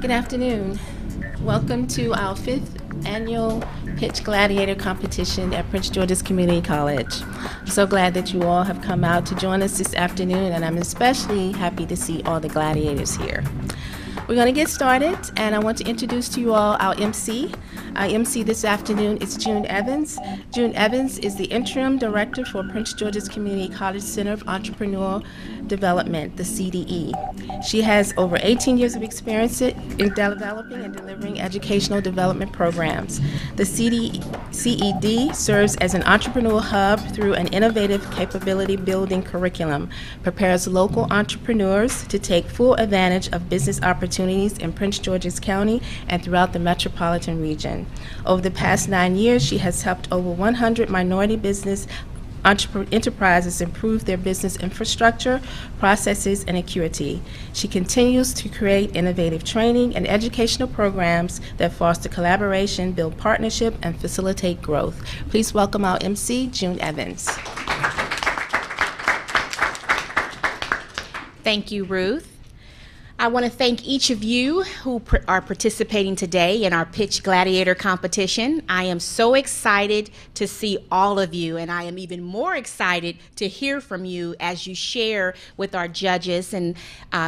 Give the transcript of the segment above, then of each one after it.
Good afternoon. Welcome to our 5th annual Pitch Gladiator competition at Prince George's Community College. I'm so glad that you all have come out to join us this afternoon, and I'm especially happy to see all the gladiators here. We're going to get started, and I want to introduce to you all our MC. Our MC this afternoon is June Evans. June Evans is the Interim Director for Prince George's Community College Center of Entrepreneurial Development, the CDE. She has over 18 years of experience in developing and delivering educational development programs. The CED serves as an entrepreneurial hub through an innovative capability building curriculum, prepares local entrepreneurs to take full advantage of business opportunities in Prince George's County and throughout the metropolitan region. Over the past 9 years, she has helped over 100 minority business enterprises improve their business infrastructure, processes, and acuity. She continues to create innovative training and educational programs that foster collaboration, build partnership, and facilitate growth. Please welcome our MC, June Evans. Thank you, Ruth. I want to thank each of you who are participating today in our Pitch Gladiator competition. I am so excited to see all of you, and I am even more excited to hear from you as you share with our judges and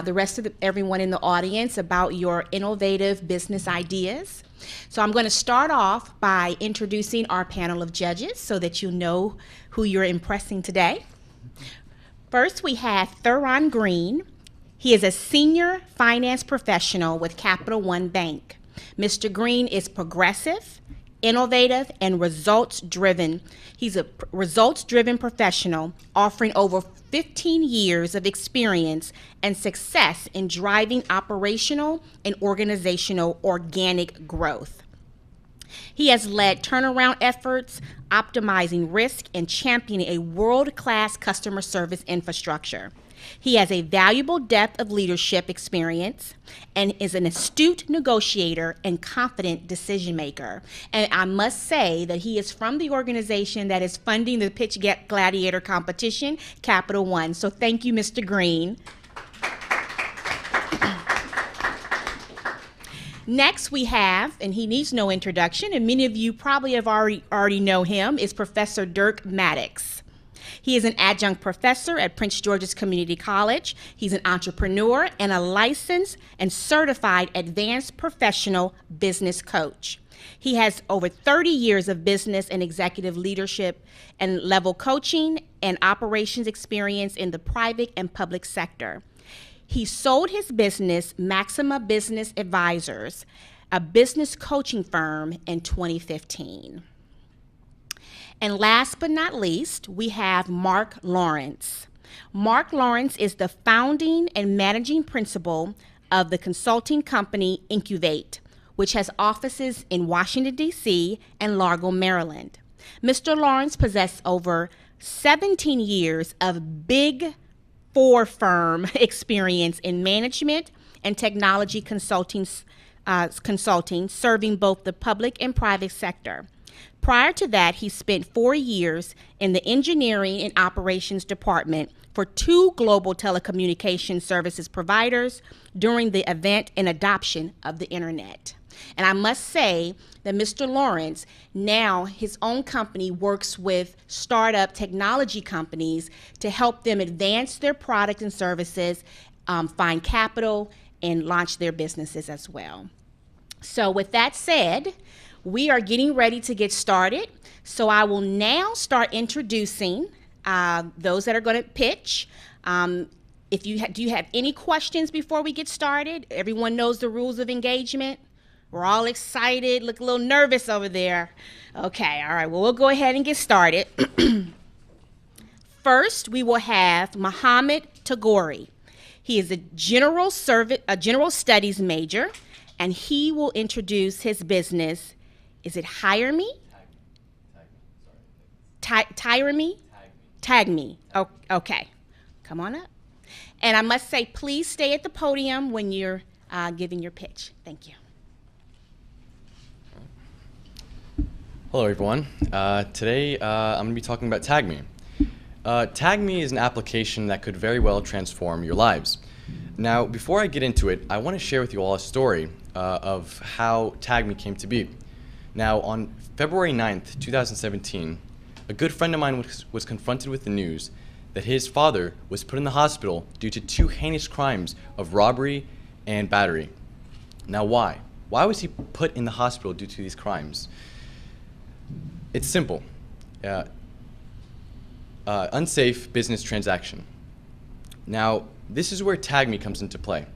the rest of everyone in the audience about your innovative business ideas. So I'm going to start off by introducing our panel of judges so that you know who you're impressing today. First, we have THERON Green. He is a senior finance professional with Capital One Bank. Mr. Green is progressive, innovative, and results-driven. He's a results-driven professional offering over 15 years of experience and success in driving operational and organizational organic growth. He has led turnaround efforts, optimizing risk, and championing a world-class customer service infrastructure. He has a valuable depth of leadership experience and is an astute negotiator and confident decision maker. And I must say that he is from the organization that is funding the Pitch Gladiator competition, Capital One. So thank you, Mr. Green. Next we have, and he needs no introduction, and many of you probably have already know him, is Professor DERK MATTOCKS. He is an adjunct professor at Prince George's Community College. He's an entrepreneur and a licensed and certified advanced professional business coach. He has over 30 years of business and executive leadership and level coaching and operations experience in the private and public sector. He sold his business, Maxima Business Advisors, a business coaching firm, in 2015. And last but not least, we have Mark Lawrence. Mark Lawrence is the founding and managing principal of the consulting company Incubate, which has offices in Washington, D.C. and Largo, Maryland. Mr. Lawrence possesses over 17 years of Big Four firm experience in management and technology consulting, serving both the public and private sector. Prior to that, he spent 4 years in the engineering and operations department for 2 global telecommunication services providers during the event and adoption of the internet. And I must say that Mr. Lawrence, now his own company works with startup technology companies to help them advance their product and services, find capital, and launch their businesses as well. So with that said, we are getting ready to get started. So I will now start introducing those that are going to pitch. Do you have any questions before we get started? Everyone knows the rules of engagement. We're all excited, look a little nervous over there. Okay, all right, well, we'll go ahead and get started. First, we will have Muhammad Tagori. He is a general studies major, and he will introduce his business. Is it Hire Me? Tire Me? Tag Me. Oh, okay. Come on up. And I must say, please stay at the podium when you're giving your pitch. Thank you. Hello, everyone. Today, I'm going to be talking about Tag Me. Tag Me is an application that could very well transform your lives. Now, before I get into it, I want to share with you all a story of how Tag Me came to be. Now, on February 9th, 2017, a good friend of mine was confronted with the news that his father was put in the hospital due to 2 heinous crimes of robbery and battery. Now, why? Why was he put in the hospital due to these crimes? It's simple. Unsafe business transaction. Now, this is where Tag Me comes into play.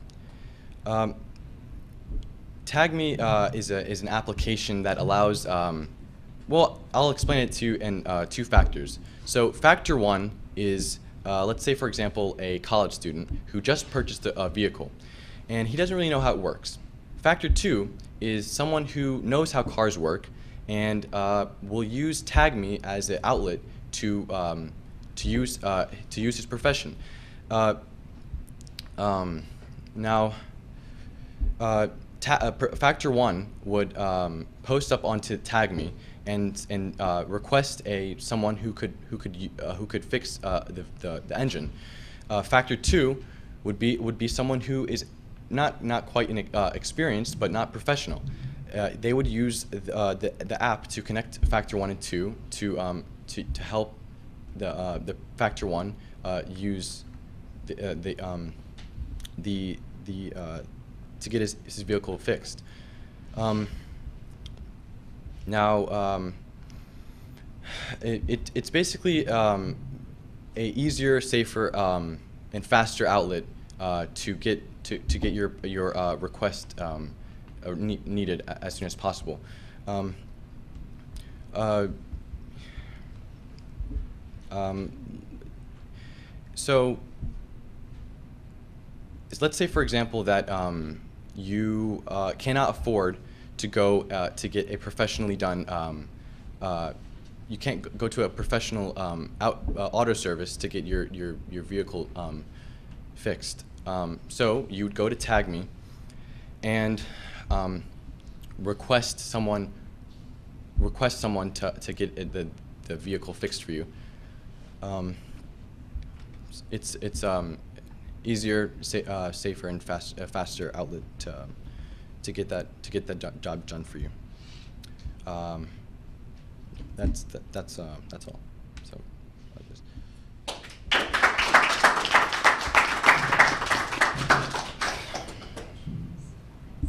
Tag Me is an application that allows, well, I'll explain it to you in 2 factors. So factor 1 is, let's say, for example, a college student who just purchased a vehicle, and he doesn't really know how it works. Factor 2 is someone who knows how cars work and will use Tag Me as an outlet to use his profession. Factor 1 would post up onto Tag Me and request someone who could fix the engine. Factor 2 would be someone who is not quite experienced but not professional. They would use the app to connect Factor 1 and 2 to help the Factor 1 use to get his vehicle fixed. It's basically a easier, safer, and faster outlet to get your request needed as soon as possible. So let's say, for example, that you cannot afford to go to get a professionally done. You can't go to a professional auto service to get your vehicle fixed. So you would go to Tag Me and request someone to get the vehicle fixed for you. It's easier, safer, and faster outlet to get that job done for you. That's all. So.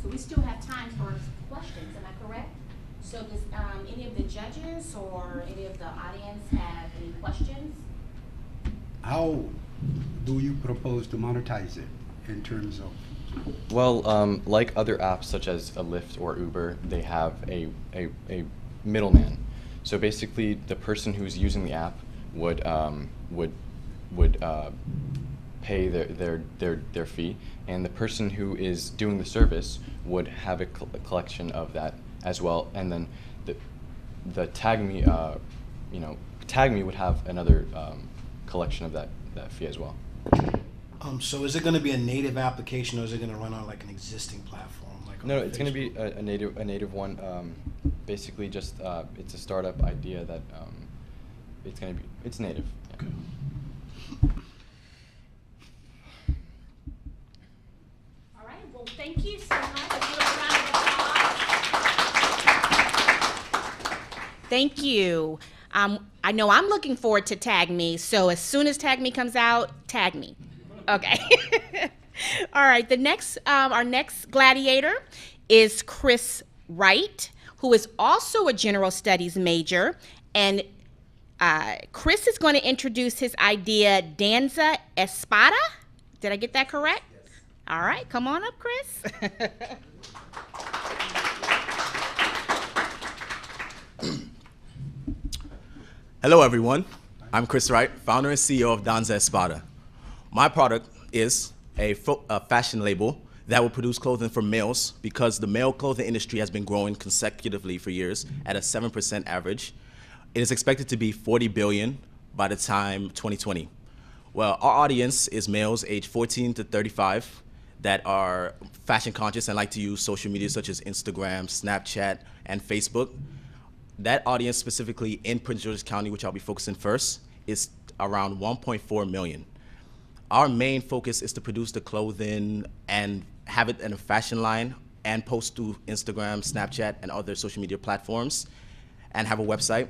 So we still have time for questions, am I correct? So does any of the judges or any of the audience have any questions? How do you propose to monetize it in terms of? Well, like other apps such as a Lyft or Uber, they have a middleman. So basically, the person who's using the app would pay their fee, and the person who is doing the service would have a collection of that as well, and then the Tag Me, Tag Me would have another collection of that fee as well. So is it going to be a native application, or is it going to run on like an existing platform? No, it's going to be a native one. Basically, just it's a startup idea that it's native. Yeah. All right, well, thank you so much. Give us a round of applause. Thank you. I know I'm looking forward to Tag Me, so as soon as Tag Me comes out, tag me. Okay. All right, our next gladiator is Chris Wright, who is also a general studies major, and Chris is going to introduce his idea, Danza Espada. Did I get that correct? Yes. All right, come on up, Chris. Hello, everyone. I'm Chris Wright, founder and CEO of Danza Espada. My product is a fashion label that will produce clothing for males, because the male clothing industry has been growing consecutively for years at a 7% average. It is expected to be 40 billion by the time 2020. Well, our audience is males aged 14 to 35 that are fashion conscious and like to use social media such as Instagram, Snapchat, and Facebook. That audience specifically in Prince George's County, which I'll be focusing first, is around 1.4 million. Our main focus is to produce the clothing and have it in a fashion line and post through Instagram, Snapchat, and other social media platforms, and have a website.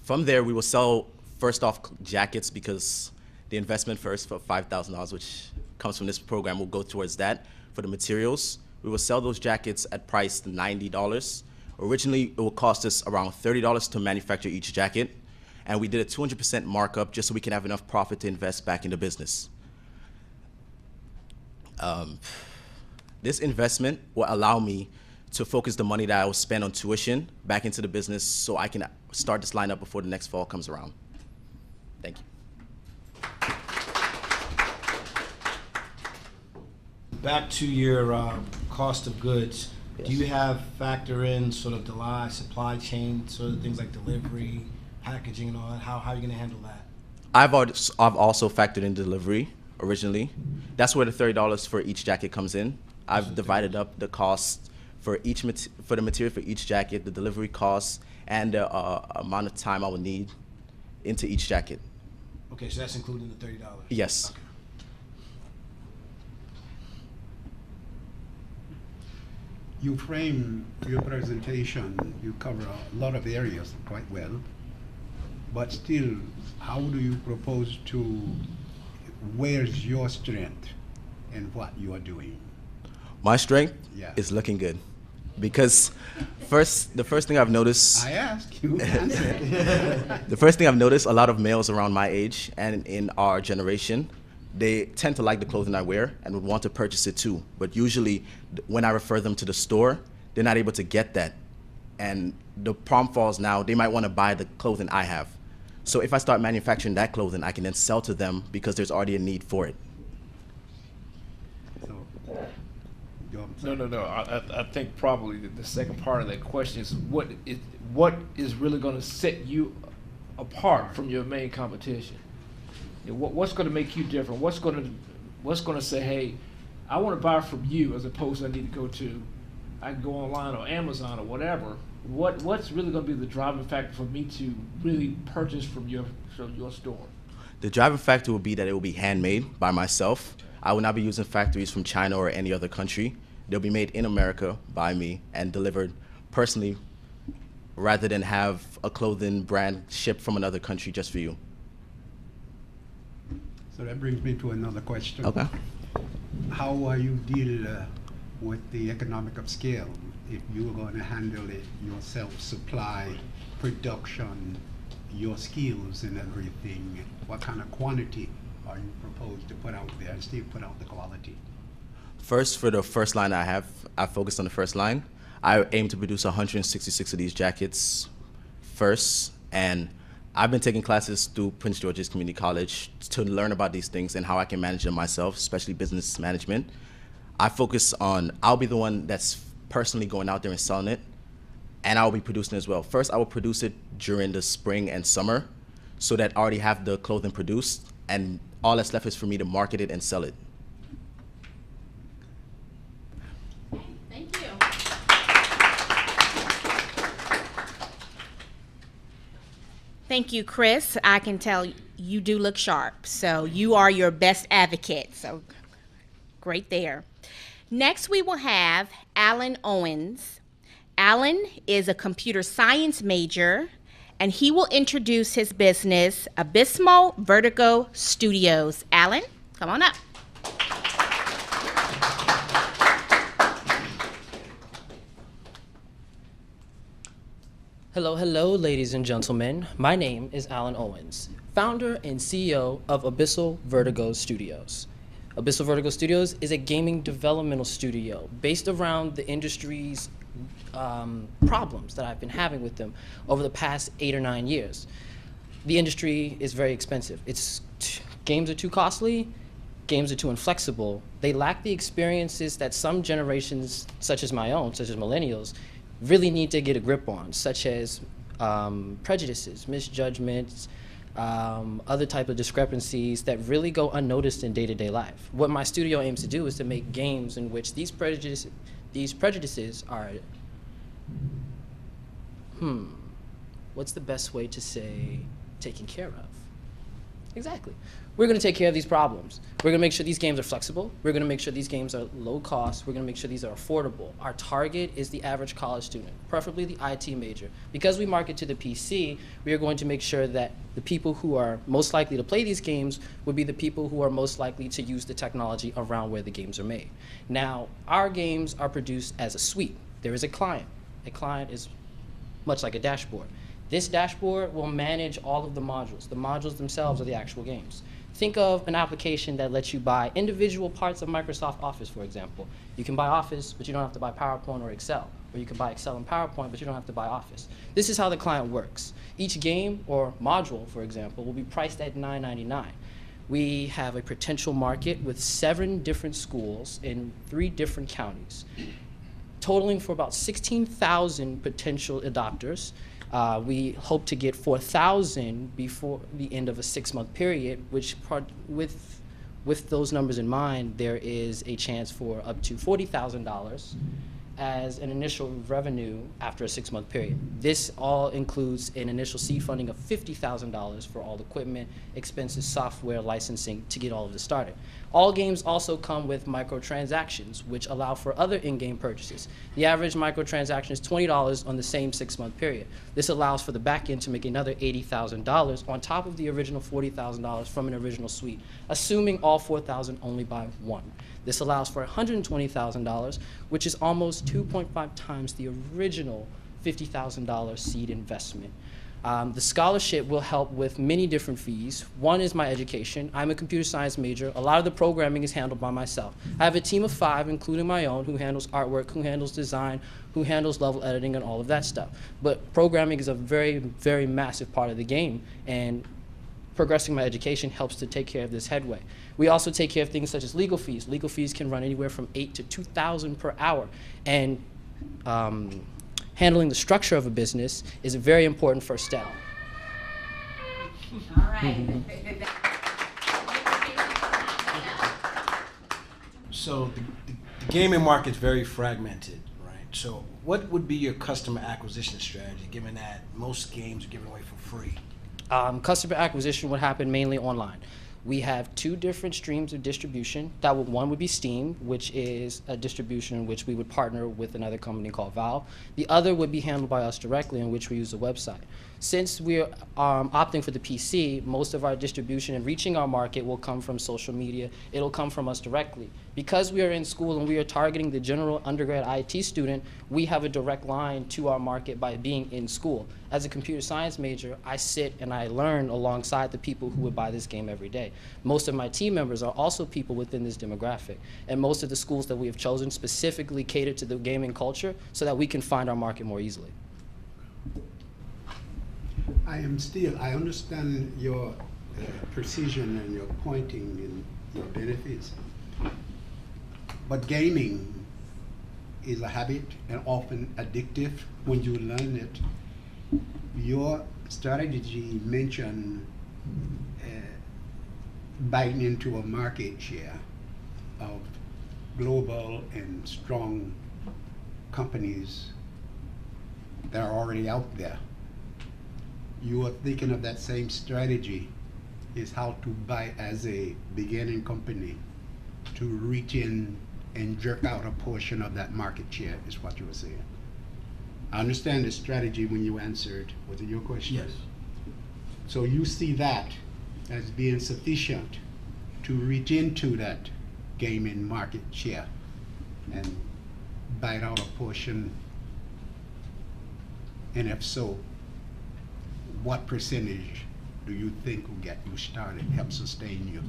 From there, we will sell, first off, jackets, because the investment first for $5,000, which comes from this program, will go towards that. For the materials, we will sell those jackets at price $90. Originally, it will cost us around $30 to manufacture each jacket, and we did a 200% markup just so we can have enough profit to invest back in the business. This investment will allow me to focus the money that I will spend on tuition back into the business so I can start this lineup before the next fall comes around. Thank you. Back to your cost of goods. Yes. Do you have factor in sort of supply chain, sort of things like delivery, packaging and all that? How are you going to handle that? I've also factored in delivery originally. That's where the $30 for each jacket comes in. I've divided up the cost for the material for each jacket, the delivery costs, and the amount of time I would need into each jacket. Okay, so that's including the $30? Yes. Okay. You frame your presentation, you cover a lot of areas quite well, but still, how do you propose to, where's your strength in what you are doing? My strength Yeah. is looking good. Because the first thing I've noticed, I asked you, answer. the first thing I've noticed, a lot of males around my age and in our generation, they tend to like the clothing I wear and would want to purchase it too. But usually when I refer them to the store, they're not able to get that. And the problem falls now, they might want to buy the clothing I have. So if I start manufacturing that clothing, I can then sell to them because there's already a need for it. So, No. I think probably the second part of that question is what is really going to set you apart from your main competition? You know, what's going to make you different? What's going to say, hey, I want to buy from you, as opposed to I can go online or Amazon or whatever. What's really going to be the driving factor for me to really purchase from your store? The driving factor will be that it will be handmade by myself. I will not be using factories from China or any other country. They'll be made in America by me and delivered personally, rather than have a clothing brand shipped from another country just for you. So that brings me to another question. Okay. How are you deal with the economic of scale? If you're going to handle it yourself, supply, production, your skills and everything, what kind of quantity are you proposed to put out there and still put out the quality? First, for the first line I focused on the first line. I aim to produce 166 of these jackets first, and I've been taking classes through Prince George's Community College to learn about these things and how I can manage them myself, especially business management. I focus on, I'll be the one that's personally going out there and selling it, and I'll be producing it as well. First, I will produce it during the spring and summer so that I already have the clothing produced, and all that's left is for me to market it and sell it. Thank you. Thank you, Chris. I can tell you do look sharp, so you are your best advocate, so great there. Next, we will have Alan Owens. Alan is a computer science major, and he will introduce his business, ABYSSAL VERTIGO Studios. Alan, come on up. Hello, ladies and gentlemen. My name is Alan Owens, founder and CEO of ABYSSAL VERTIGO Studios. ABYSSAL VERTIGO Studios is a gaming developmental studio based around the industry's problems that I've been having with them over the past 8 or 9 years. The industry is very expensive. Games are too costly, games are too inflexible. They lack the experiences that some generations, such as my own, such as millennials, really need to get a grip on, such as prejudices, misjudgments, other type of discrepancies that really go unnoticed in day-to-day life. What my studio aims to do is to make games in which these prejudices are, what's the best way to say taken care of? Exactly. We're going to take care of these problems. We're going to make sure these games are flexible. We're going to make sure these games are low cost. We're going to make sure these are affordable. Our target is the average college student, preferably the IT major. Because we market to the PC, we are going to make sure that the people who are most likely to play these games would be the people who are most likely to use the technology around where the games are made. Now, our games are produced as a suite. There is a client. A client is much like a dashboard. This dashboard will manage all of the modules. The modules themselves are the actual games. Think of an application that lets you buy individual parts of Microsoft Office, for example. You can buy Office, but you don't have to buy PowerPoint or Excel. Or you can buy Excel and PowerPoint, but you don't have to buy Office. This is how the client works. Each game or module, for example, will be priced at $9.99. We have a potential market with 7 different schools in 3 different counties, totaling for about 16,000 potential adopters. We hope to get 4,000 before the end of a 6-month period, which with those numbers in mind, there is a chance for up to $40,000 as an initial revenue after a 6-month period. This all includes an initial seed funding of $50,000 for all equipment, expenses, software, licensing to get all of this started. All games also come with microtransactions, which allow for other in-game purchases. The average microtransaction is $20 on the same 6-month period. This allows for the back end to make another $80,000 on top of the original $40,000 from an original suite, assuming all 4,000 only buy one. This allows for $120,000, which is almost 2.5 times the original $50,000 seed investment. The scholarship will help with many different fees. One is my education. I'm a computer science major. A lot of the programming is handled by myself. I have a team of 5, including my own, who handles artwork, who handles design, who handles level editing and all of that stuff. But programming is a very, very massive part of the game, and progressing my education helps to take care of this headway. We also take care of things such as legal fees. Legal fees can run anywhere from $8,000 to $2,000 per hour. And handling the structure of a business is a very important first step. All right. So the gaming market is very fragmented, right? So what would be your customer acquisition strategy, given that most games are given away for free? Customer acquisition would happen mainly online. We have 2 different streams of distribution. One would be Steam, which is a distribution in which we would partner with another company called Valve. The other would be handled by us directly, in which we use a website. Since we're opting for the PC, most of our distribution and reaching our market will come from social media. It'll come from us directly. Because we are in school and we are targeting the general undergrad IT student, we have a direct line to our market by being in school. As a computer science major, I sit and I learn alongside the people who would buy this game every day. Most of my team members are also people within this demographic. And most of the schools that we have chosen specifically cater to the gaming culture so that we can find our market more easily. I understand your precision and your pointing and your benefits, but gaming is a habit and often addictive when you learn it. Your strategy mentioned biting into a market share of global and strong companies that are already out there. You are thinking of that same strategy, is how to buy as a beginning company to reach in and jerk out a portion of that market share, is what you were saying. I understand the strategy when you answered. Was it your question? Yes. So you see that as being sufficient to reach into that gaming market share and bite out a portion, and if so, what percentage do you think will get you started, help sustain you?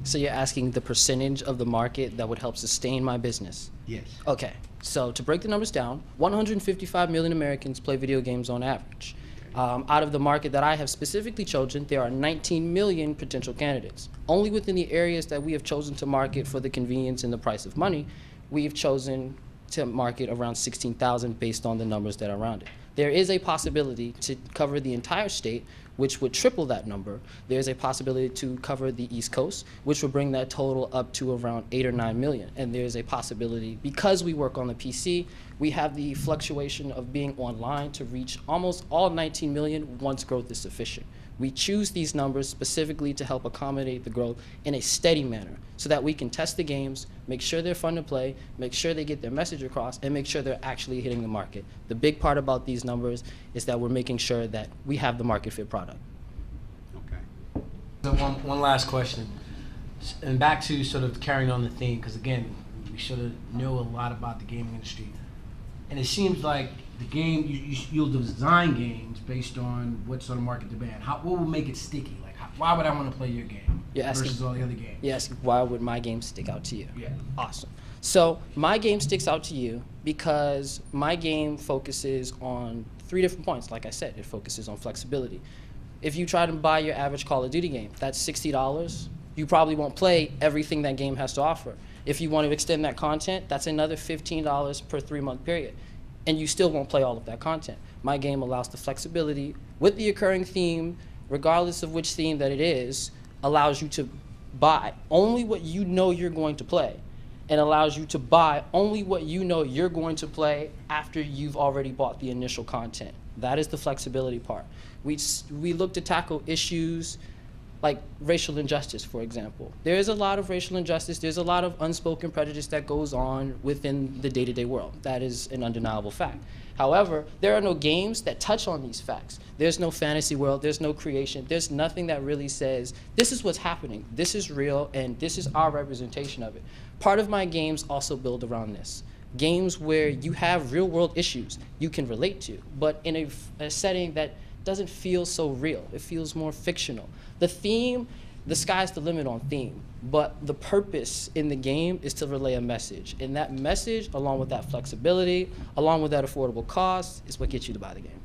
So you're asking the percentage of the market that would help sustain my business? Yes. Okay, so to break the numbers down, 155 million Americans play video games on average. Out of the market that I have specifically chosen, there are 19 million potential candidates. Only within the areas that we have chosen to market for the convenience and the price of money, we've chosen to market around 16,000 based on the numbers that are around it. There is a possibility to cover the entire state which would triple that number. There's a possibility to cover the East Coast, which would bring that total up to around 8 or 9 million. And there's a possibility, because we work on the PC, we have the fluctuation of being online to reach almost all 19 million once growth is sufficient. We choose these numbers specifically to help accommodate the growth in a steady manner so that we can test the games, make sure they're fun to play, make sure they get their message across, and make sure they're actually hitting the market. The big part about these numbers is that we're making sure that we have the market fit product. Okay. So one last question, and back to sort of carrying on the theme, because again, we should have know a lot about the gaming industry. And it seems like the game, you'll design games based on what sort of market demand. What will make it sticky? Like, why would I want to play your game versus all the other games? You're asking, why would my game stick out to you? Yeah. Awesome. So my game sticks out to you because my game focuses on 3 different points. Like I said, it focuses on flexibility. If you try to buy your average Call of Duty game, that's $60. You probably won't play everything that game has to offer. If you want to extend that content, that's another $15 per 3-month period. And you still won't play all of that content. My game allows the flexibility with the occurring theme, regardless of which theme that it is, allows you to buy only what you know you're going to play, and allows you to buy only what you know you're going to play after you've already bought the initial content. That is the flexibility part. We look to tackle issues like racial injustice, for example. There is a lot of racial injustice. There's a lot of unspoken prejudice that goes on within the day-to-day world. That is an undeniable fact. However, there are no games that touch on these facts. There's no fantasy world. There's no creation. There's nothing that really says, this is what's happening. This is real, and this is our representation of it. Part of my games also build around this. Games where you have real-world issues you can relate to, but in a setting that doesn't feel so real. It feels more fictional. The theme, the sky's the limit on theme, but the purpose in the game is to relay a message. And that message, along with that flexibility, along with that affordable cost, is what gets you to buy the game.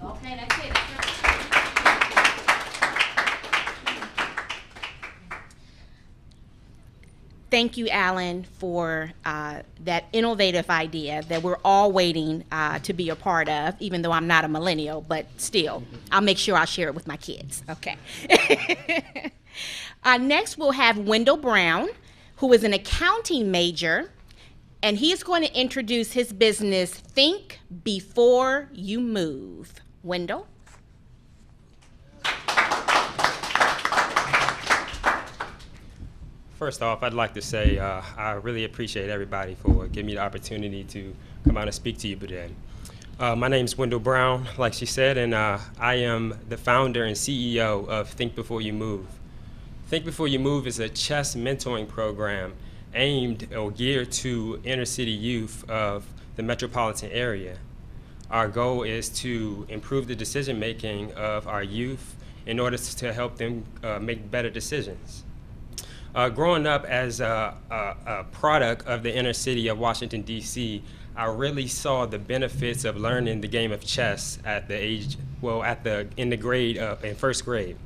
Okay, that's it. Thank you, Alan, for that innovative idea that we're all waiting to be a part of, even though I'm not a millennial, but still, I'll make sure I'll share it with my kids. Okay. Next, we'll have Wendell Brown, who is an accounting major, and he's going to introduce his business, Think Before You Move. Wendell? First off, I'd like to say I really appreciate everybody for giving me the opportunity to come out and speak to you today. My name is Wendell Brown, like she said, and I am the founder and CEO of Think Before You Move. Think Before You Move is a chess mentoring program aimed or geared to inner city youth of the metropolitan area. Our goal is to improve the decision making of our youth in order to help them make better decisions. Growing up as a product of the inner city of Washington, D.C., I really saw the benefits of learning the game of chess at the age, well, in first grade.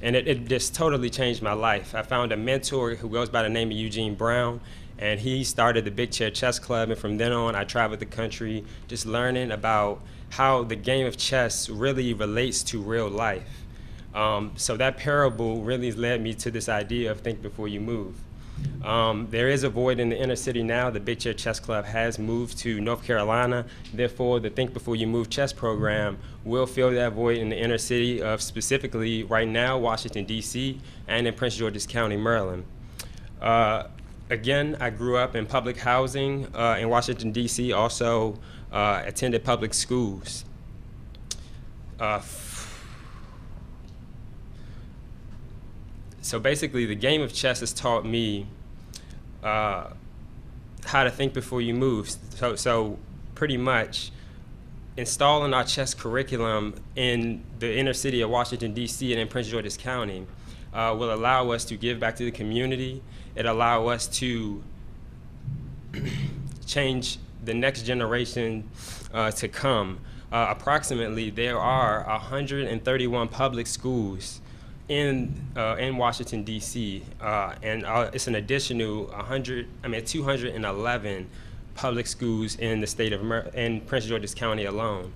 And it just totally changed my life. I found a mentor who goes by the name of Eugene Brown, and he started the Big Chair Chess Club, and from then on I traveled the country just learning about how the game of chess really relates to real life. So that parable really led me to this idea of Think Before You Move. There is a void in the inner city now. The Big Chair Chess Club has moved to North Carolina. Therefore, the Think Before You Move chess program will fill that void in the inner city of specifically right now Washington, D.C. and in Prince George's County, Maryland. Again, I grew up in public housing in Washington, D.C., also attended public schools. So basically, the game of chess has taught me how to think before you move. So pretty much, installing our chess curriculum in the inner city of Washington, D.C. and in Prince George's County will allow us to give back to the community. It allow us to change the next generation to come. Approximately, there are 131 public schools in Washington, D.C., and it's an additional 211 public schools in the state of in Prince George's County alone.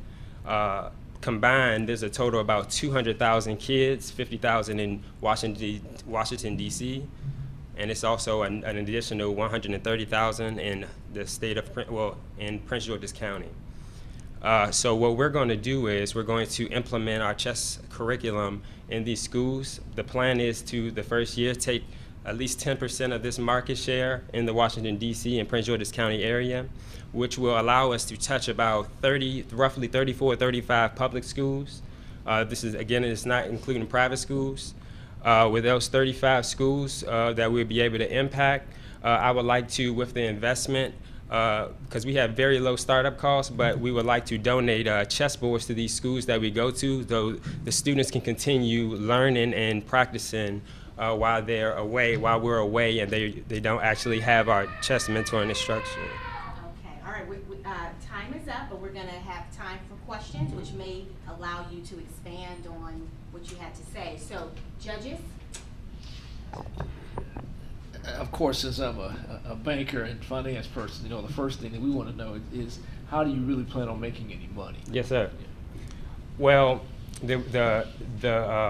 combined, there's a total of about 200,000 kids, 50,000 in Washington, D.C., and it's also an additional 130,000 in the state of, in Prince George's County. So what we're going to do is we're going to implement our chess curriculum in these schools. The plan is to, the first year, take at least 10% of this market share in the Washington, D.C. and Prince George's County area, which will allow us to touch about roughly 34, 35 public schools. This is, again, it's not including private schools. With those 35 schools that we'll be able to impact, I would like to, with the investment, because we have very low startup costs, but we would like to donate chessboards to these schools that we go to, so the students can continue learning and practicing while we're away, and they don't actually have our chess mentoring instruction. Okay, all right, time is up, but we're gonna have time for questions, which may allow you to expand on what you had to say. So, judges? Of course, since I'm a banker and finance person, you know, the first thing that we want to know is how do you really plan on making any money? Yes, sir. Well, the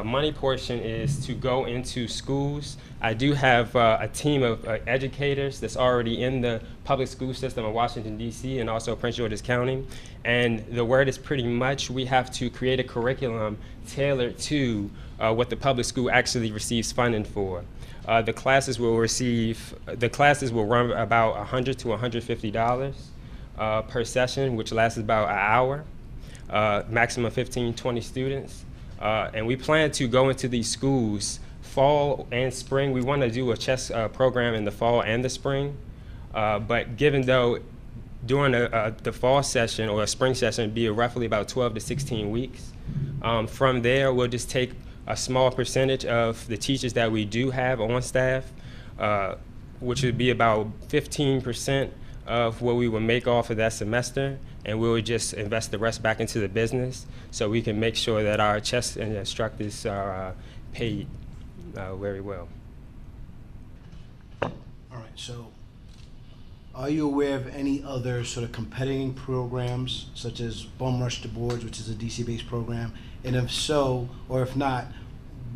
money portion is to go into schools. I do have a team of educators that's already in the public school system of Washington, D.C. and also Prince George's County. And the word is pretty much we have to create a curriculum tailored to what the public school actually receives funding for. The classes will run about $100 to $150 per session, which lasts about an hour. Maximum 15, 20 students. And we plan to go into these schools fall and spring. We want to do a chess program in the fall and the spring. But given though during the fall session or a spring session it'd be roughly about 12 to 16 weeks. From there, we'll just take a small percentage of the teachers that we do have on staff, which would be about 15% of what we would make off of that semester, and we would just invest the rest back into the business so we can make sure that our chess instructors are paid very well. All right, so are you aware of any other sort of competing programs such as Bum Rush the Boards, which is a DC-based program? And if so, or if not,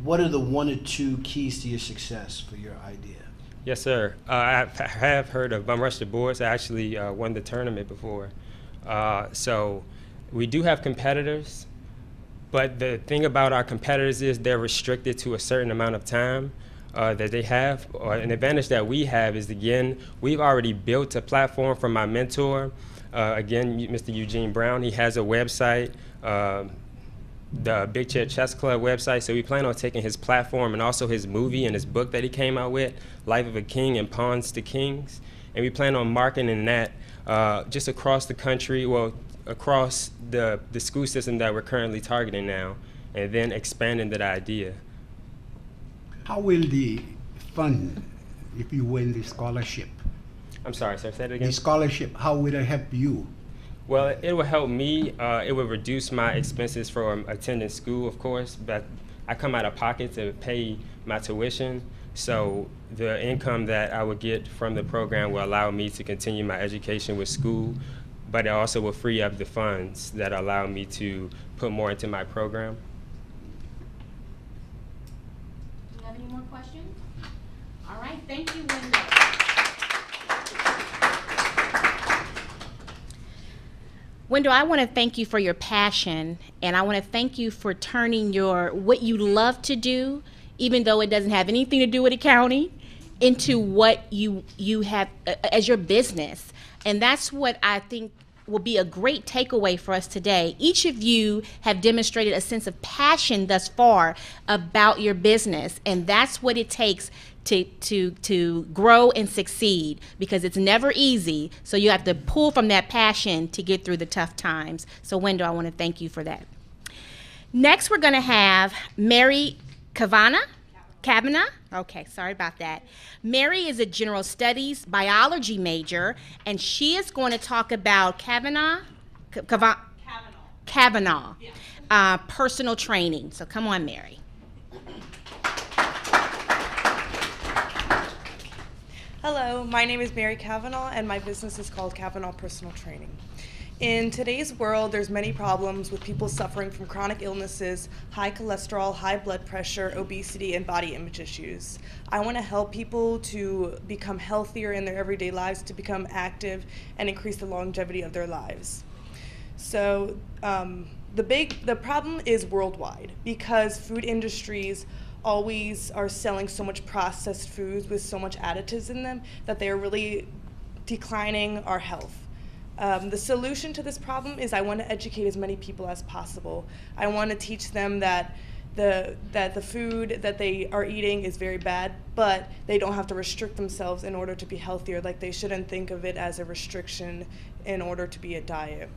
what are the 1 or 2 keys to your success for your idea? Yes, sir. I have heard of Bum Rush the Boards. I actually won the tournament before. So we do have competitors, but the thing about our competitors is they're restricted to a certain amount of time that they have. An advantage that we have is, again, we've already built a platform from my mentor. Again, Mr. Eugene Brown, he has a website, the Big Chair Chess Club website. So we plan on taking his platform and also his movie and his book that he came out with, Life of a King and Pawns to Kings. And we plan on marketing that just across the country, well, across the school system that we're currently targeting now, and then expanding that idea. How will the fund, if you win the scholarship? I'm sorry, sir, say that again? The scholarship, how will it help you? Well, it will help me. It will reduce my expenses for attending school, of course, but I come out of pocket to pay my tuition. So the income that I would get from the program will allow me to continue my education with school, but it also will free up the funds that allow me to put more into my program. Do you have any more questions? All right, thank you, Wendell. Wendell, I want to thank you for your passion, and I want to thank you for turning what you love to do, even though it doesn't have anything to do with accounting, into what you have as your business. And that's what I think will be a great takeaway for us today. Each of you have demonstrated a sense of passion thus far about your business, and that's what it takes to grow and succeed, because it's never easy. So you have to pull from that passion to get through the tough times. So Wendell, I want to thank you for that. Next, we're going to have Mary Kavanaugh. Okay, sorry about that. Mary is a general studies biology major, and she is going to talk about Kavanaugh, yeah. Personal training. So come on, Mary. Hello, my name is Mary Kavanaugh, and my business is called Kavanaugh Personal Training. In today's world, there's many problems with people suffering from chronic illnesses, high cholesterol, high blood pressure, obesity, and body image issues. I want to help people to become healthier in their everyday lives, to become active, and increase the longevity of their lives. So the problem is worldwide, because food industries always are selling so much processed foods with so much additives in them that they are really declining our health. The solution to this problem is I want to educate as many people as possible. I want to teach them that the food that they are eating is very bad, but they don't have to restrict themselves in order to be healthier. Like, they shouldn't think of it as a restriction in order to be a diet.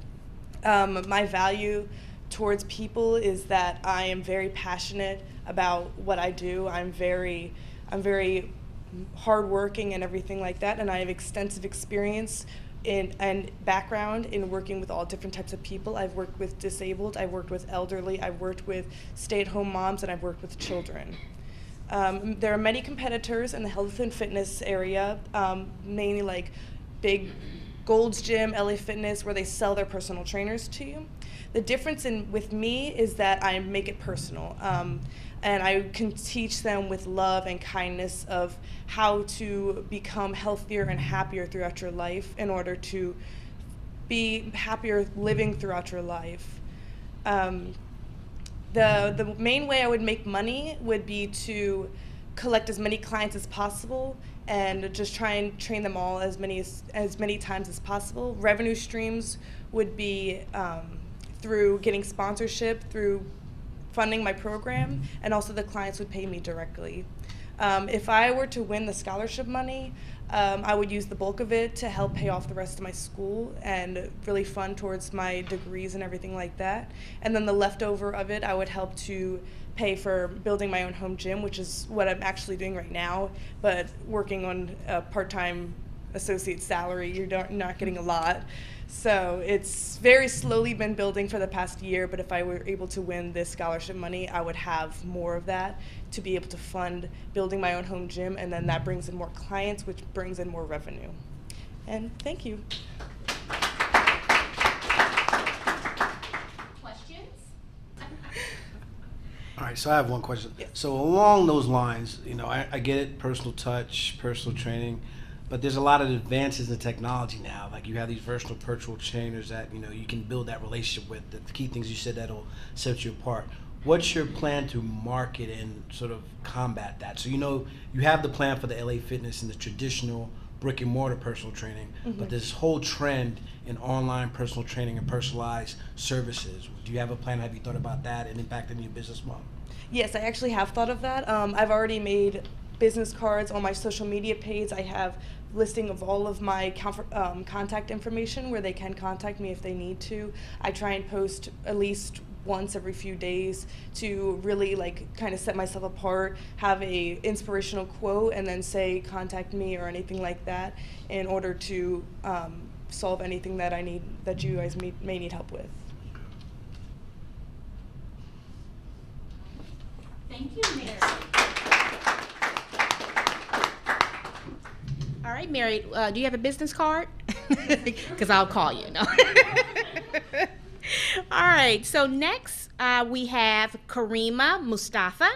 My value towards people is that I am very passionate about what I do. I'm very hardworking and everything like that, and I have extensive experience and background in working with all different types of people. I've worked with disabled, I've worked with elderly, I've worked with stay-at-home moms, and I've worked with children. There are many competitors in the health and fitness area, mainly like big Gold's Gym, LA Fitness, where they sell their personal trainers to you. The difference with me is that I make it personal. And I can teach them with love and kindness of how to become healthier and happier throughout your life in order to be happier living throughout your life. The main way I would make money would be to collect as many clients as possible and just try and train them all as many times as possible. Revenue streams would be through getting sponsorship, through funding my program, and also the clients would pay me directly. If I were to win the scholarship money, I would use the bulk of it to help pay off the rest of my school and really fund towards my degrees and everything like that. And then the leftover of it, I would help to pay for building my own home gym, which is what I'm actually doing right now, but working on a part-time associate salary, you're not getting a lot. So it's very slowly been building for the past year, but if I were able to win this scholarship money, I would have more of that to be able to fund building my own home gym, and then that brings in more clients, which brings in more revenue. And thank you. Questions? All right, so I have one question. Yes. So along those lines, you know, I get it, personal touch, personal training, but there's a lot of advances in technology now. Like, you have these virtual trainers that, you know, you can build that relationship with. The key things you said that'll set you apart. What's your plan to market and sort of combat that? So, you know, you have the plan for the LA Fitness and the traditional brick and mortar personal training, but this whole trend in online personal training and personalized services. Do you have a plan? Have you thought about that and impacting your business model? Yes, I actually have thought of that. I've already made business cards on my social media page. I have listing of all of my contact information where they can contact me if they need to. I try and post at least once every few days to really kind of set myself apart, have a inspirational quote, and then say contact me or anything like that in order to solve anything that that you guys may need help with. Thank you, Mary. All right, Mary, do you have a business card? Because I'll call you. No. All right, so next we have Karima Mustafa.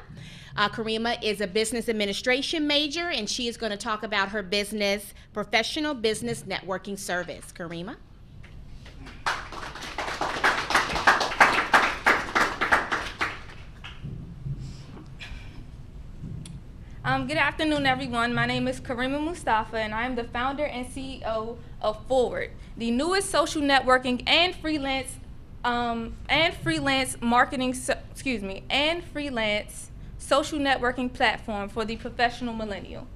Karima is a business administration major, and she is going to talk about her business, professional business networking service. Karima. Good afternoon, everyone. My name is Karima Mustafa, and I am the founder and CEO of Forward, the newest social networking and freelance social networking platform for the professional millennial.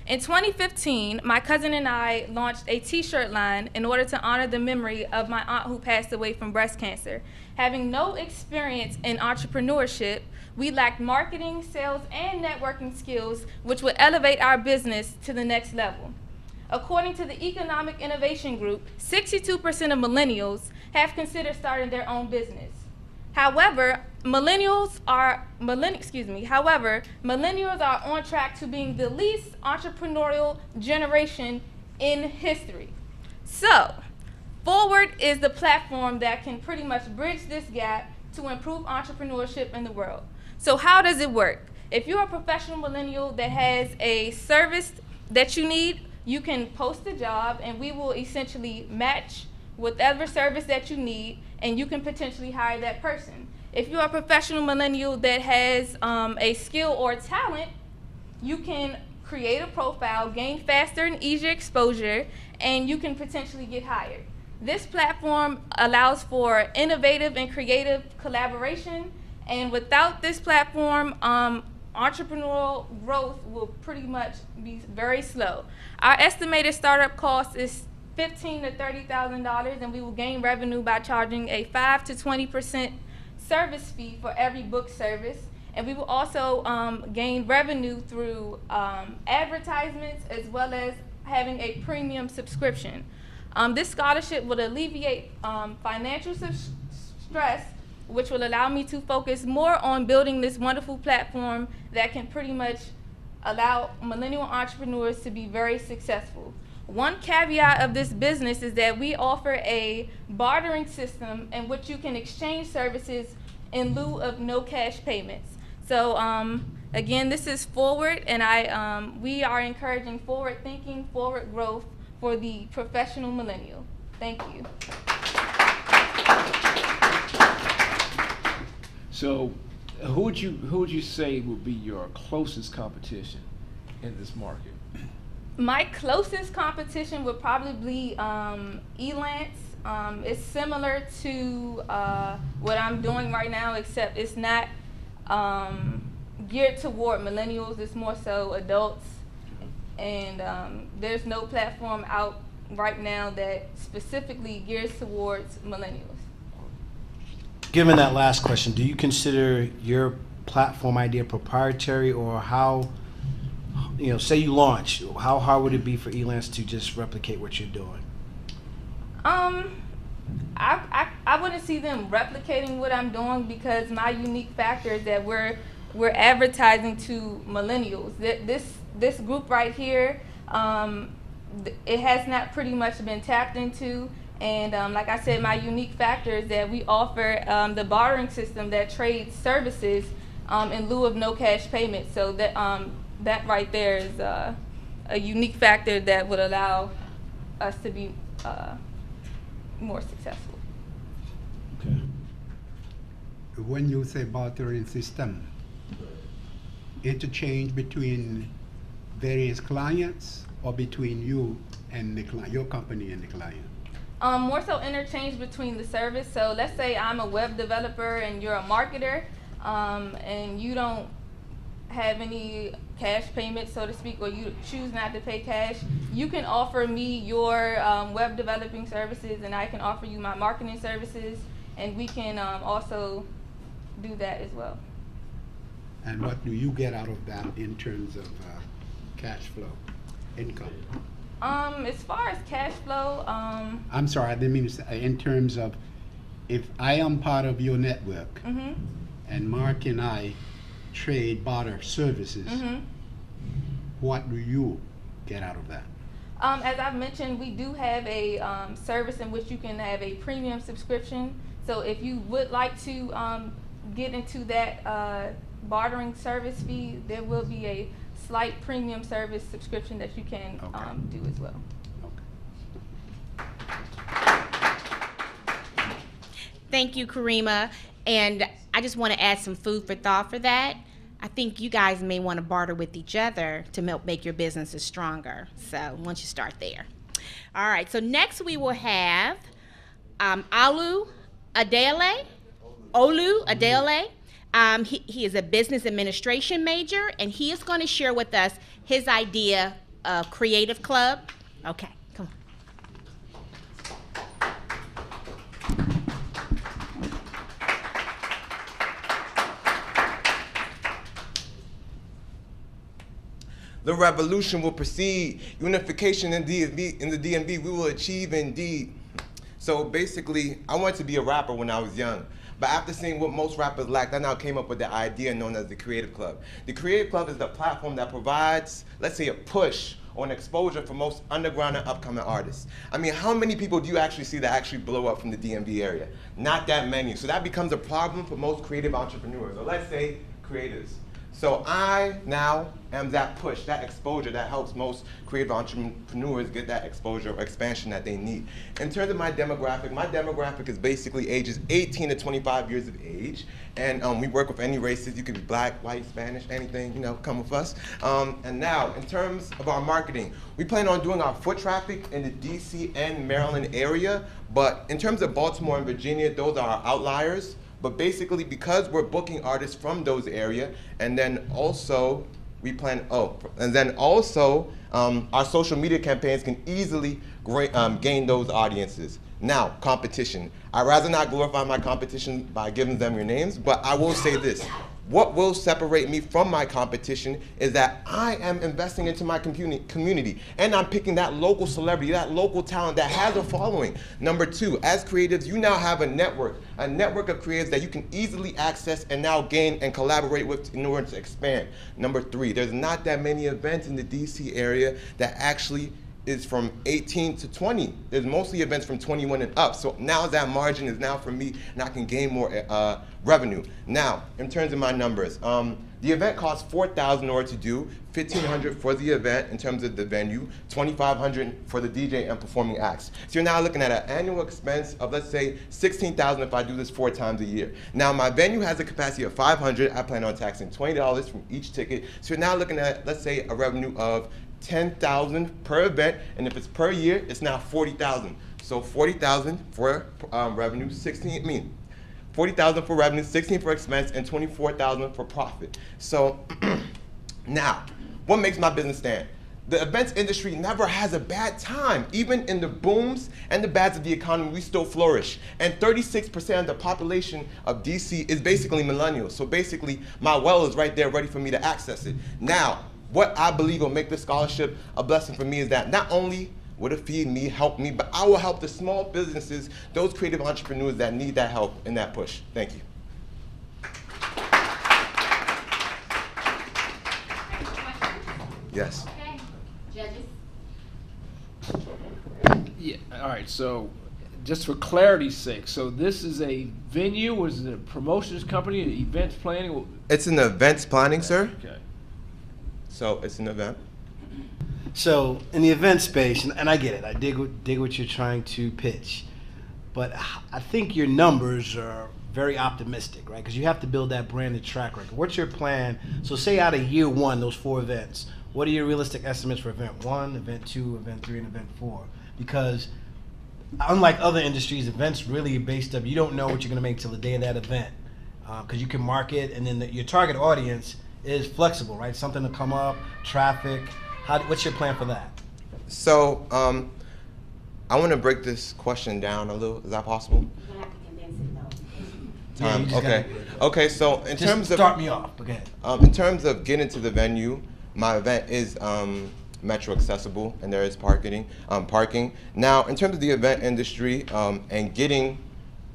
In 2015, my cousin and I launched a t-shirt line in order to honor the memory of my aunt who passed away from breast cancer. Having no experience in entrepreneurship, we lacked marketing, sales, and networking skills, which would elevate our business to the next level. According to the Economic Innovation Group, 62% of millennials have considered starting their own business. However, millennials are on track to being the least entrepreneurial generation in history. So, Forward is the platform that can pretty much bridge this gap to improve entrepreneurship in the world. So how does it work? If you're a professional millennial that has a service that you need, you can post a job and we will essentially match whatever service that you need, and you can potentially hire that person. If you're a professional millennial that has a skill or a talent, you can create a profile, gain faster and easier exposure, and you can potentially get hired. This platform allows for innovative and creative collaboration, and without this platform, entrepreneurial growth will pretty much be very slow. Our estimated startup cost is $15,000 to $30,000, and we will gain revenue by charging a 5 to 20% service fee for every book service. And we will also gain revenue through advertisements as well as having a premium subscription. This scholarship will alleviate financial stress, which will allow me to focus more on building this wonderful platform that can pretty much allow millennial entrepreneurs to be very successful. One caveat of this business is that we offer a bartering system in which you can exchange services in lieu of no cash payments. So again, this is Forward, and we are encouraging forward thinking, forward growth for the professional millennial. Thank you. So, who would you say would be your closest competition in this market? My closest competition would probably be Elance. It's similar to what I'm doing right now, except it's not geared toward millennials. It's more so adults. And there's no platform out right now that specifically gears towards millennials. Given that last question, do you consider your platform idea proprietary, or how, say you launch, how hard would it be for Elance to just replicate what you're doing? I wouldn't see them replicating what I'm doing, because my unique factor is that we're advertising to millennials. This group right here, it has not pretty much been tapped into. And like I said, my unique factor is that we offer the bartering system that trades services in lieu of no cash payment. So that right there is a unique factor that would allow us to be more successful. Okay. When you say bartering system, interchange between various clients or between you and the your company and the client? More so interchange between the service. So let's say I'm a web developer and you're a marketer, and you don't have any cash payment, so to speak, or you choose not to pay cash, you can offer me your web developing services, and I can offer you my marketing services, and we can also do that as well. And what do you get out of that in terms of cash flow, income? As far as cash flow, I'm sorry, I didn't mean to say, in terms of, if I am part of your network, and Mark and I trade barter services, what do you get out of that? As I've mentioned, we do have a service in which you can have a premium subscription. So if you would like to get into that bartering service fee, there will be a slight premium service subscription that you can do as well. Thank you, Karima. And I just want to add some food for thought for that. I think you guys may want to barter with each other to make your businesses stronger. So once you start there. All right, so next we will have Olu Adele. He is a business administration major, and he is going to share with us his idea of Creative Club. Okay, come on. The revolution will proceed. Unification in the DMV we will achieve indeed. So basically, I wanted to be a rapper when I was young. But after seeing what most rappers lacked, I now came up with the idea known as the Creative Club. The Creative Club is the platform that provides, let's say, a push or an exposure for most underground and upcoming artists. I mean, how many people do you actually see that actually blow up from the DMV area? Not that many. So that becomes a problem for most creative entrepreneurs, or let's say creatives. So I now am that push, that exposure that helps most creative entrepreneurs get that exposure or expansion that they need. In terms of my demographic is basically ages 18 to 25 years of age. And we work with any races. You could be black, white, Spanish, anything, you know, come with us. And now, in terms of our marketing, we plan on doing our foot traffic in the DC and Maryland area. But in terms of Baltimore and Virginia, those are our outliers. But basically, because we're booking artists from those areas, and then also we plan, our social media campaigns can easily gain those audiences. Now, competition. I'd rather not glorify my competition by giving them your names, but I will say this. What will separate me from my competition is that I am investing into my community, and I'm picking that local celebrity, that local talent that has a following. Number two, as creatives, you now have a network of creatives that you can easily access and now gain and collaborate with in order to expand. Number three, there's not that many events in the DC area that actually is from 18 to 20. There's mostly events from 21 and up. So now that margin is now for me, and I can gain more revenue. Now, in terms of my numbers, the event costs $4,000 in order to do, $1,500 for the event in terms of the venue, $2,500 for the DJ and performing acts. So you're now looking at an annual expense of, let's say, $16,000 if I do this 4 times a year. Now, my venue has a capacity of $500. I plan on taxing $20 from each ticket. So you're now looking at, let's say, a revenue of $10,000 per event, and if it's per year, it's now $40,000. So $40,000 for revenue, $40,000 for revenue, $16,000 for expense, and $24,000 for profit. So now, what makes my business stand? The events industry never has a bad time. Even in the booms and the bads of the economy, we still flourish. And 36% of the population of DC is basically millennials. So basically, my well is right there ready for me to access it. Now, what I believe will make this scholarship a blessing for me is that not only would it feed me, help me, but I will help the small businesses, those creative entrepreneurs that need that help and that push. Thank you. Yes. Okay, judges. Yeah, all right, so just for clarity's sake, so this is a venue, or is it a promotions company, an events planning? It's an events planning, sir. Okay. So it's an event. So in the event space, and I get it, I dig what you're trying to pitch, but I think your numbers are very optimistic, right? Because you have to build that branded track record. What's your plan? So say out of year 1, those 4 events, what are your realistic estimates for event 1, event 2, event 3, and event 4? Because unlike other industries, events really are based up, you don't know what you're gonna make till the day of that event. Because you can market, and then your target audience is flexible, right? Something to come up, traffic. What's your plan for that? So I want to break this question down a little. Is that possible? You're gonna have to condense it though. Time. Yeah, Okay. Okay. So in terms of start me off. Okay. In terms of getting to the venue, my event is metro accessible, and there is parking. Now, in terms of the event industry and getting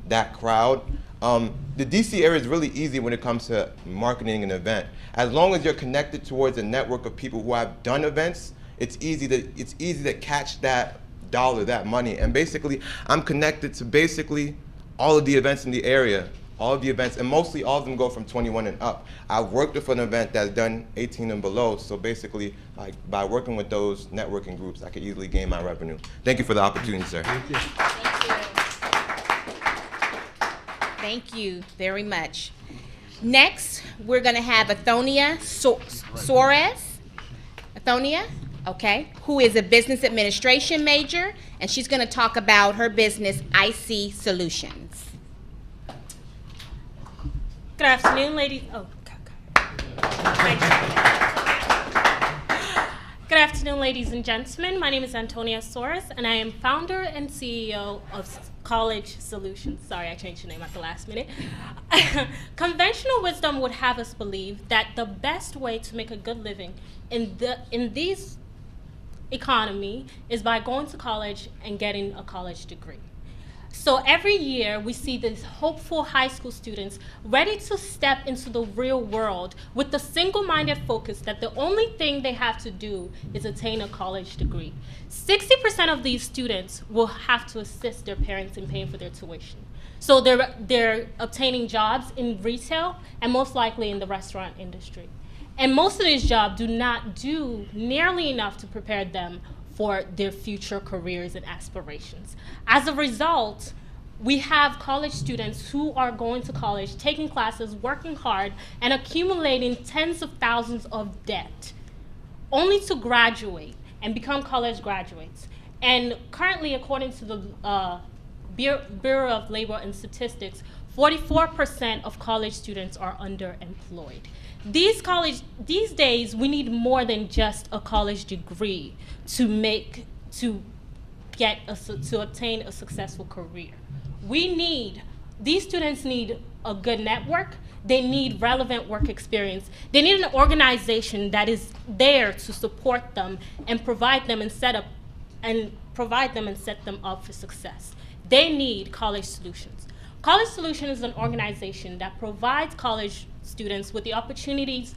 that crowd, the DC area is really easy when it comes to marketing an event. As long as you're connected towards a network of people who have done events, it's easy to catch that dollar, that money. And basically, I'm connected to basically all of the events in the area, all of the events, and mostly all of them go from 21 and up. I've worked with an event that's done 18 and below, so basically, like, by working with those networking groups, I could easily gain my revenue. Thank you for the opportunity, sir. Thank you. Thank you very much. Next, we're going to have Athonia Suarez. Athonia, okay, who is a business administration major, and she's going to talk about her business, IC Solutions. Good afternoon, ladies. Oh, Good afternoon, ladies and gentlemen. My name is Antonia Soros, and I am founder and CEO of College Solutions. Sorry, I changed the name at the last minute. Conventional wisdom would have us believe that the best way to make a good living in this economy is by going to college and getting a college degree. So every year we see these hopeful high school students ready to step into the real world with the single-minded focus that the only thing they have to do is attain a college degree. 60% of these students will have to assist their parents in paying for their tuition. So they're obtaining jobs in retail and most likely in the restaurant industry. And most of these jobs do not do nearly enough to prepare them for their future careers and aspirations. As a result, we have college students who are going to college, taking classes, working hard, and accumulating tens of thousands of debt, only to graduate and become college graduates. And currently, according to the Bureau of Labor and Statistics, 44% of college students are underemployed. These days, we need more than just a college degree to obtain a successful career. These students need a good network. They need relevant work experience. They need an organization that is there to support them and provide them and set them up for success. They need College Solutions. College Solutions is an organization that provides college students with the opportunities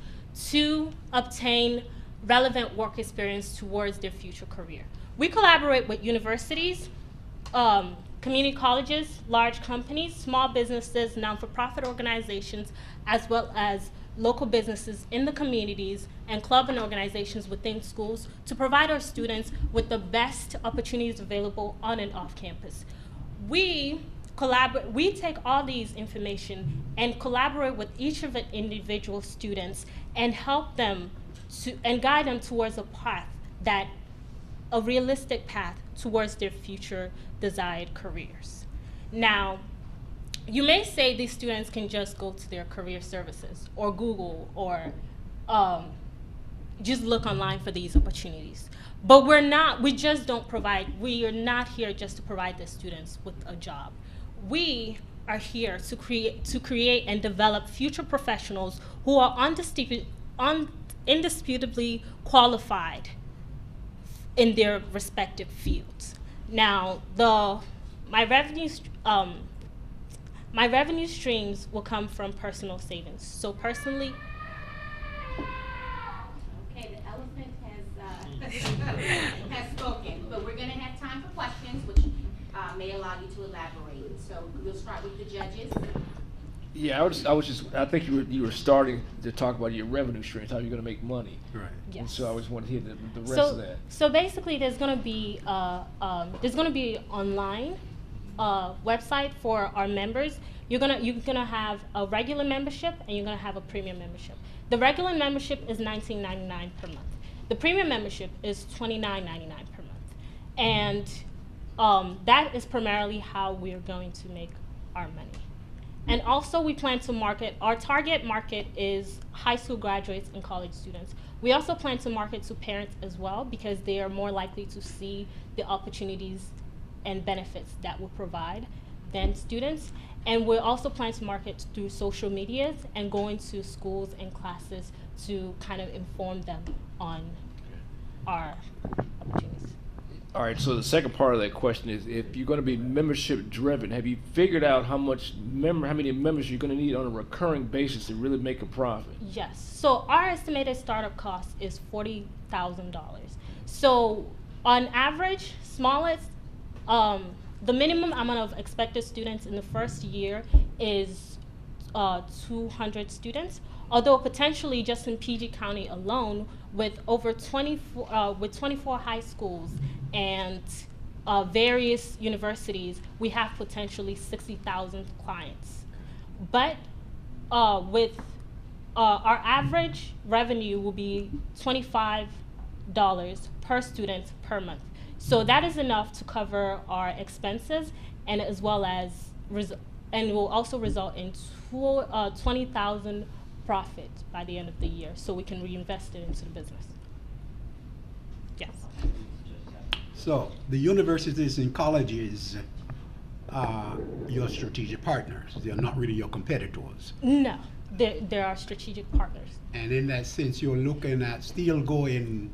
to obtain relevant work experience towards their future career. We collaborate with universities, community colleges, large companies, small businesses, non-for-profit organizations, as well as local businesses in the communities and club and organizations within schools to provide our students with the best opportunities available on and off campus. We take all these information and collaborate with each of the individual students and help them and guide them towards a realistic path towards their future desired careers. Now, you may say these students can just go to their career services or Google or just look online for these opportunities. But we are not here just to provide the students with a job. We are here to create and develop future professionals who are indisputably qualified in their respective fields. Now, my revenue streams will come from personal savings. So personally, okay, the elephant has spoken, but we're going to have time for questions, which may allow you to elaborate. So we'll start with the judges. Yeah, I think you were starting to talk about your revenue streams, how you're going to make money. Right. Yes. And so I just want to hear the rest of that. So basically, there's going to be online website for our members. You're gonna have a regular membership and you're gonna have a premium membership. The regular membership is $19.99 per month. The premium membership is $29.99 per month, and that is primarily how we're going to make our money. And also, we plan to market, our target market is high school graduates and college students. We also plan to market to parents as well, because they are more likely to see the opportunities and benefits that will provide than students. And we also plan to market through social medias and going to schools and classes to kind of inform them on our opportunities. All right, so the second part of that question is, if you're going to be membership driven, have you figured out how many members you're going to need on a recurring basis to really make a profit? Yes. So our estimated startup cost is $40,000. So on average, smallest, the minimum amount of expected students in the first year is 200 students. Although potentially just in PG County alone, with over 24 high schools and various universities, we have potentially 60,000 clients. But with our average revenue will be $25 per student per month. So that is enough to cover our expenses, and as well as and will also result in 20,000 profit by the end of the year, so we can reinvest it into the business. Yes. So the universities and colleges are your strategic partners. They're not really your competitors. No, they're our strategic partners. And in that sense, you're looking at still go in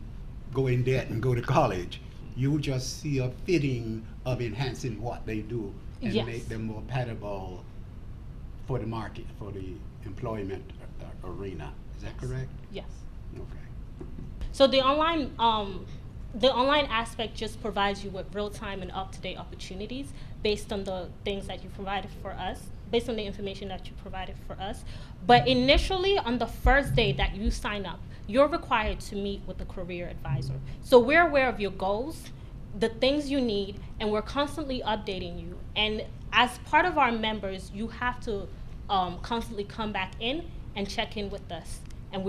debt and go to college, you just see a fitting of enhancing what they do and Yes. make them more palatable for the market, for the employment arena. Is that correct? Yes. Okay. So the online aspect just provides you with real-time and up-to-date opportunities based on the things that you provided for us, based on the information that you provided for us. But initially, on the first day that you sign up, you're required to meet with a career advisor. So we're aware of your goals, the things you need, and we're constantly updating you. And as part of our members, you have to constantly come back in and check in with us. And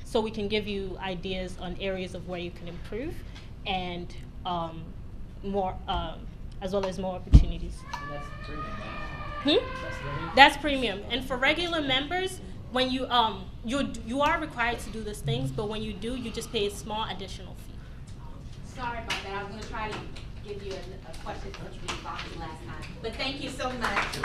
so we can give you ideas on areas of where you can improve and more, as well as more opportunities. That's premium. That's premium. And for regular members, when you are required to do those things, but when you do, you just pay a small additional fee. Sorry about that. I was going to try to give you a question since we talked last time. But thank you so much.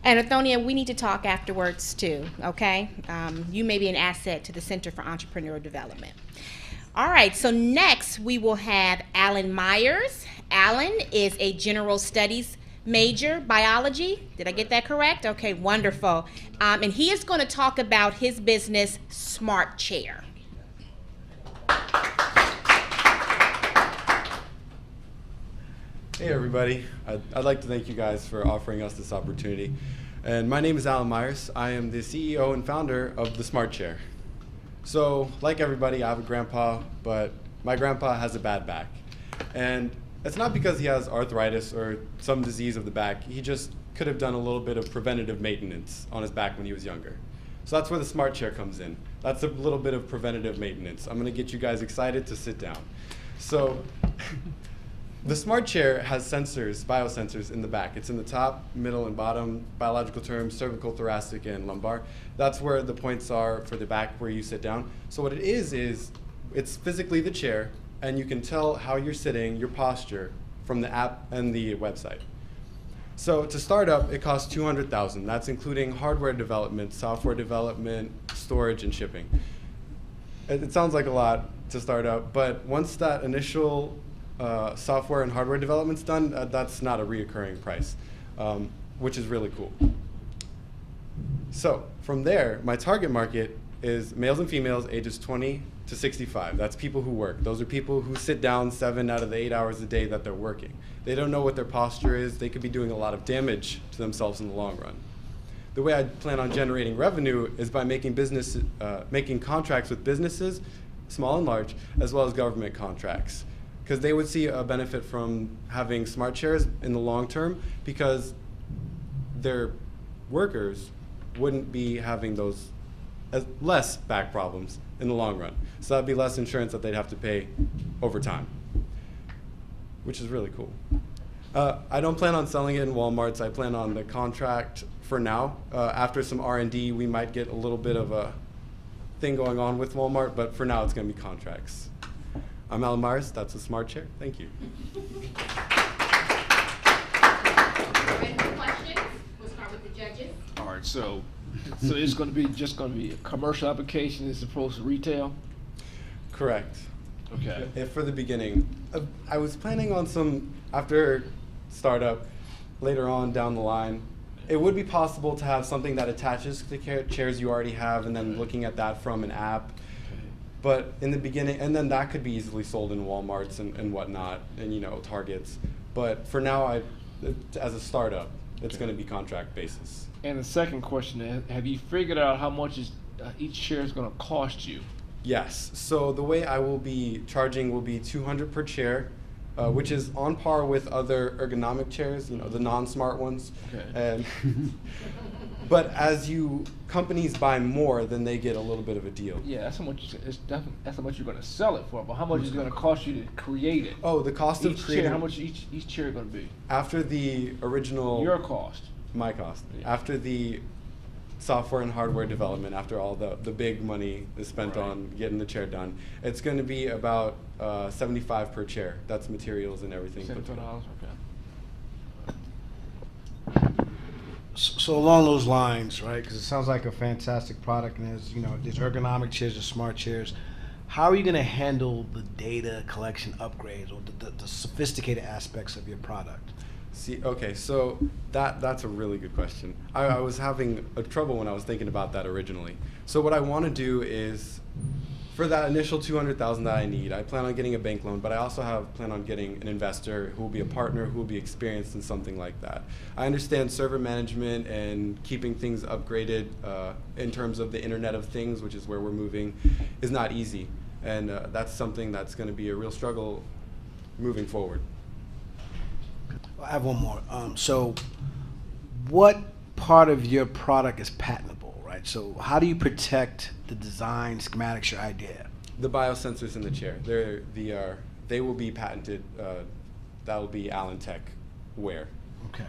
And Athonia, we need to talk afterwards too, okay? You may be an asset to the Center for Entrepreneurial Development. All right, so next we will have Alan Myers. Alan is a general studies major, biology. Did I get that correct? Okay, wonderful. And he is going to talk about his business, Smart Chair. Hey everybody, I'd like to thank you guys for offering us this opportunity. And my name is Alan Myers. I am the CEO and founder of the Smart Chair. So like everybody, I have a grandpa, but my grandpa has a bad back. And it's not because he has arthritis or some disease of the back. He just could have done a little bit of preventative maintenance on his back when he was younger. So that's where the Smart Chair comes in. That's a little bit of preventative maintenance. I'm gonna get you guys excited to sit down. So the Smart Chair has sensors, biosensors in the back. It's in the top, middle, and bottom, biological terms, cervical, thoracic, and lumbar. That's where the points are for the back where you sit down. So what it is it's physically the chair, and you can tell how you're sitting, your posture, from the app and the website. So to start up, it costs $200,000. That's including hardware development, software development, storage, and shipping. It sounds like a lot to start up, but once that initial software and hardware development's done, that's not a reoccurring price, which is really cool. So from there, my target market is males and females ages 20 to 65. That's people who work. Those are people who sit down 7 out of the 8 hours a day that they're working. They don't know what their posture is. They could be doing a lot of damage to themselves in the long run. The way I plan on generating revenue is by making contracts with businesses, small and large, as well as government contracts. Because they would see a benefit from having smart chairs in the long term, because their workers wouldn't be having those less back problems in the long run. So that'd be less insurance that they'd have to pay over time, which is really cool. I don't plan on selling it in Walmarts. I plan on the contract for now. After some R&D, we might get a little bit of a thing going on with Walmart, but for now it's going to be contracts. I'm Alan Myers. That's a Smart Chair. Thank you. Ready for questions? We'll start with the judges. All right, so it's going to be just going to be a commercial application as opposed to retail? Correct. Okay. For the beginning, I was planning on some, after startup, later on down the line, it would be possible to have something that attaches to the chairs you already have, and then looking at that from an app. But in the beginning, and then that could be easily sold in Walmarts and whatnot, and Targets. But for now, as a startup, it's going to be contract basis. And the second question is, have you figured out how much each chair is going to cost you? Yes. So the way I will be charging will be $200 per chair, which is on par with other ergonomic chairs, the non-smart ones. Okay. And but as companies buy more, then they get a little bit of a deal. Yeah, that's how much. That's how much you're going to sell it for. But how much is it going to cost you to create it? Oh, the cost of creating. Chair, how much each chair going to be? After the original. Your cost. My cost. Yeah. After the software and hardware development, after all the big money is spent on getting the chair done, it's going to be about $75 per chair. That's materials and everything. $75. Okay. So along those lines, right? Because it sounds like a fantastic product, and there's there's ergonomic chairs, there's smart chairs. How are you going to handle the data collection upgrades or the sophisticated aspects of your product? See, okay, so that's a really good question. I was having trouble when I was thinking about that originally. So what I want to do is, for that initial $200,000 that I need, I plan on getting a bank loan, but I also plan on getting an investor who will be a partner, who will be experienced in something like that. I understand server management and keeping things upgraded in terms of the Internet of Things, which is where we're moving, is not easy. And that's something that's going to be a real struggle moving forward. I have one more. So what part of your product is patentable, right? So how do you protect the design, schematics, your idea? The biosensors in the chair, they will be patented. That will be Allen Tech wear. Okay.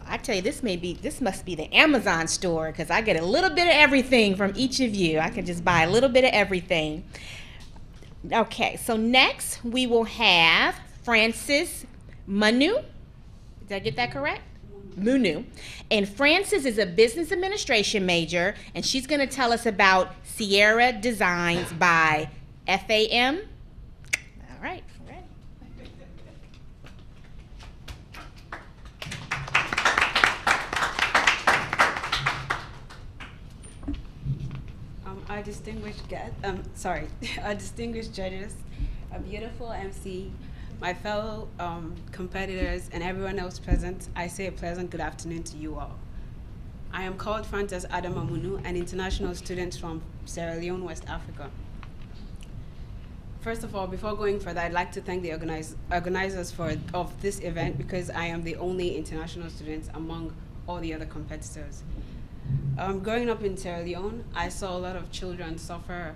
I tell you, this must be the Amazon store, because I get a little bit of everything from each of you. I can just buy a little bit of everything. Okay, so next we will have Francis Manu. Did I get that correct? Munu. And Francis is a business administration major, and she's going to tell us about Sierra Designs by FAM. All right. Our distinguished guest, our distinguished judges, a beautiful MC, my fellow competitors, and everyone else present, I say a pleasant good afternoon to you all. I am called Frances Adamamunu, an international student from Sierra Leone, West Africa. First of all, before going further, I'd like to thank the organizers of this event, because I am the only international student among all the other competitors. Growing up in Sierra Leone, I saw a lot of children suffer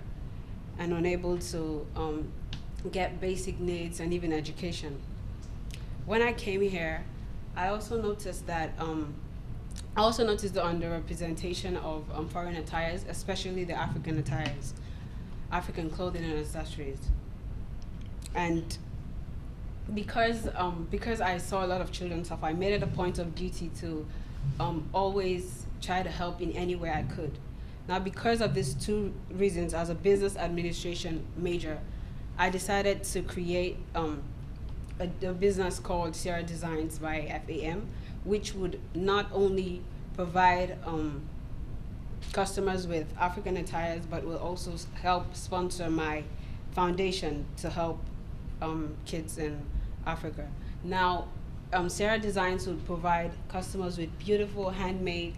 and unable to get basic needs and even education. When I came here, I also noticed that the underrepresentation of foreign attires, especially the African attires, African clothing and accessories. And because I saw a lot of children suffer, I made it a point of duty to always try to help in any way I could. Now, because of these two reasons, as a business administration major, I decided to create a business called Sierra Designs by FAM, which would not only provide customers with African attires, but will also help sponsor my foundation to help kids in Africa. Now, Sierra Designs would provide customers with beautiful handmade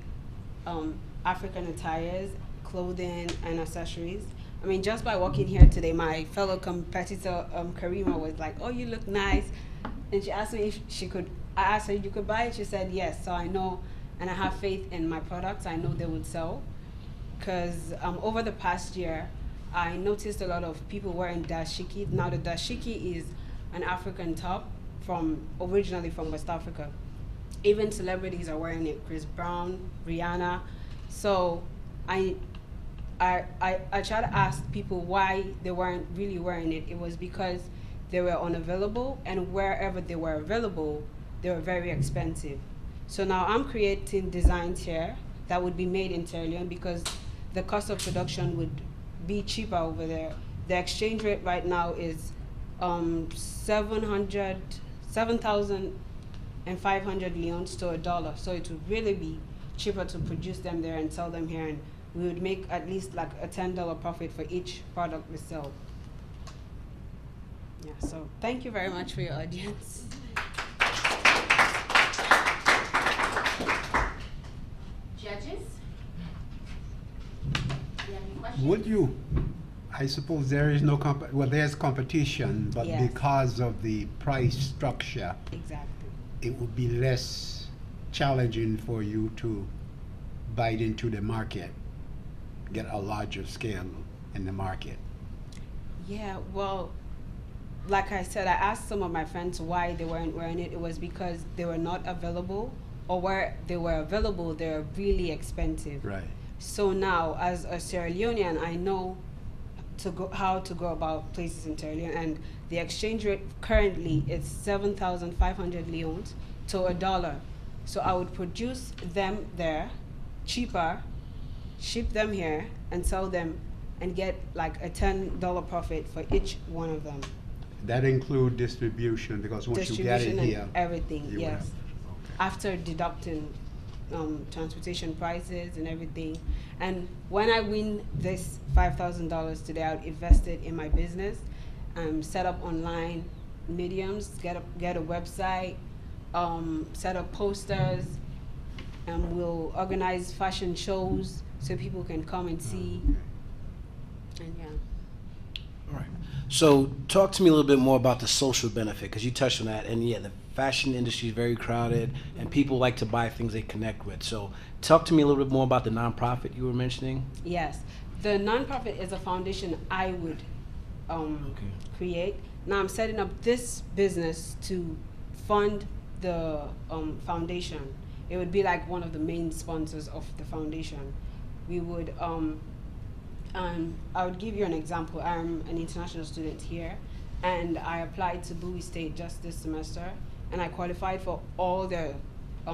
African attires, clothing, and accessories. I mean, just by walking here today, my fellow competitor, Karima, was like, "Oh, you look nice." And she asked me if she could, I asked her, "You could buy it?" She said, "Yes." So I know, and I have faith in my products. I know they would sell. Because over the past year, I noticed a lot of people wearing dashiki. Now, the dashiki is an African top originally from West Africa. Even celebrities are wearing it, Chris Brown, Rihanna. So I try to ask people why they weren't really wearing it. It was because they were unavailable, and wherever they were available, they were very expensive. So now I'm creating designs here that would be made in Sierra Leone, because the cost of production would be cheaper over there. The exchange rate right now is 7,500 leones to $1. So it would really be cheaper to produce them there and sell them here, and we would make at least like a $10 profit for each product we sell. Yeah, so thank you very much for your audience. Judges? Do you have any questions? Would you, I suppose there is no there's competition, but Yes. because of the price structure, Exactly. it would be less challenging for you to bite into the market, get a larger scale in the market. Yeah, well, like I said, I asked some of my friends why they weren't wearing it. It was because they were not available, or where they were available, they're really expensive. Right. So now, as a Sierra Leonean, I know how to go about places in Sierra Leone, and the exchange rate currently is 7,500 leones to $1. So I would produce them there cheaper, ship them here, and sell them, and get like a $10 profit for each one of them. That include distribution, because once you get it Distribution here, and everything, you yes. have- After deducting transportation prices and everything. And when I win this $5,000 today, I would invest it in my business, set up online mediums, get a website, set up posters, and we'll organize fashion shows so people can come and see. And yeah. All right. So talk to me a little bit more about the social benefit, because you touched on that. And yeah, the fashion industry is very crowded, and people like to buy things they connect with. So talk to me a little bit more about the nonprofit you were mentioning. Yes, the nonprofit is a foundation I would create. Now I'm setting up this business to fund the foundation. It would be like one of the main sponsors of the foundation. We would, I would give you an example. I'm an international student here, and I applied to Bowie State just this semester, and I qualified for all the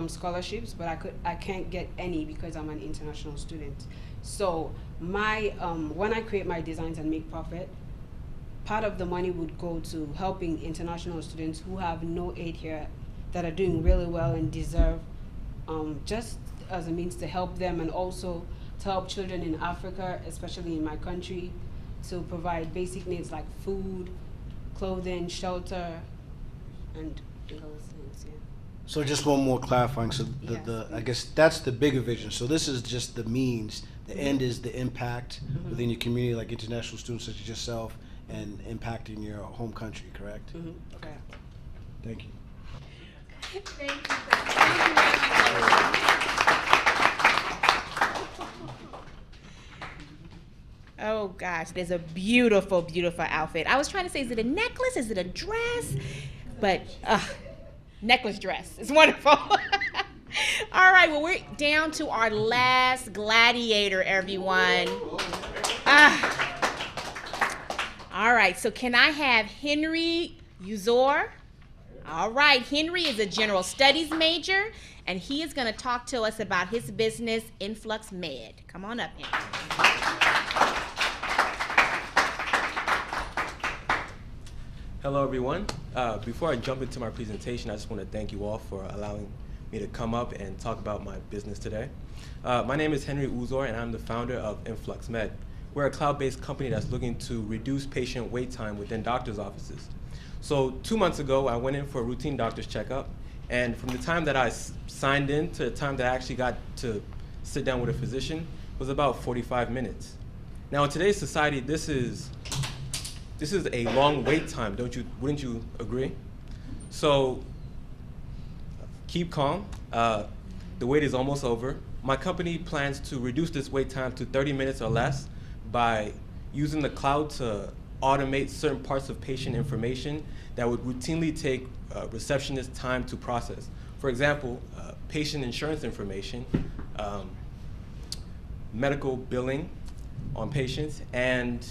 scholarships, but I can't get any because I'm an international student. So my when I create my designs and make profit, part of the money would go to helping international students who have no aid here, that are doing really well and deserve, just as a means to help them, and also to help children in Africa, especially in my country, to provide basic needs like food, clothing, shelter, and those things, yeah. So just one more clarifying. So Yes. I guess that's the bigger vision. So this is just the means. The end is the impact within your community, like international students such as yourself, and impacting your home country, correct? Okay. Thank you. Thank you. Oh gosh, there's a beautiful, beautiful outfit. I was trying to say, is it a necklace? Is it a dress? But necklace dress. It's wonderful. All right, well, we're down to our last gladiator, everyone. All right, so can I have Henry Uzor? All right, Henry is a general studies major, and he is going to talk to us about his business, Influx Med. Come on up, Henry. Hello, everyone. Before I jump into my presentation, I just want to thank you all for allowing me to come up and talk about my business today. My name is Henry Uzor, and I'm the founder of Influx Med. We're a cloud-based company that's looking to reduce patient wait time within doctor's offices. So 2 months ago, I went in for a routine doctor's checkup, and from the time that I signed in to the time that I actually got to sit down with a physician was about 45 minutes. Now, in today's society, this is a long wait time, wouldn't you agree? So keep calm. The wait is almost over. My company plans to reduce this wait time to 30 minutes or less by using the cloud to automate certain parts of patient information that would routinely take receptionists time to process. For example, patient insurance information, medical billing on patients, and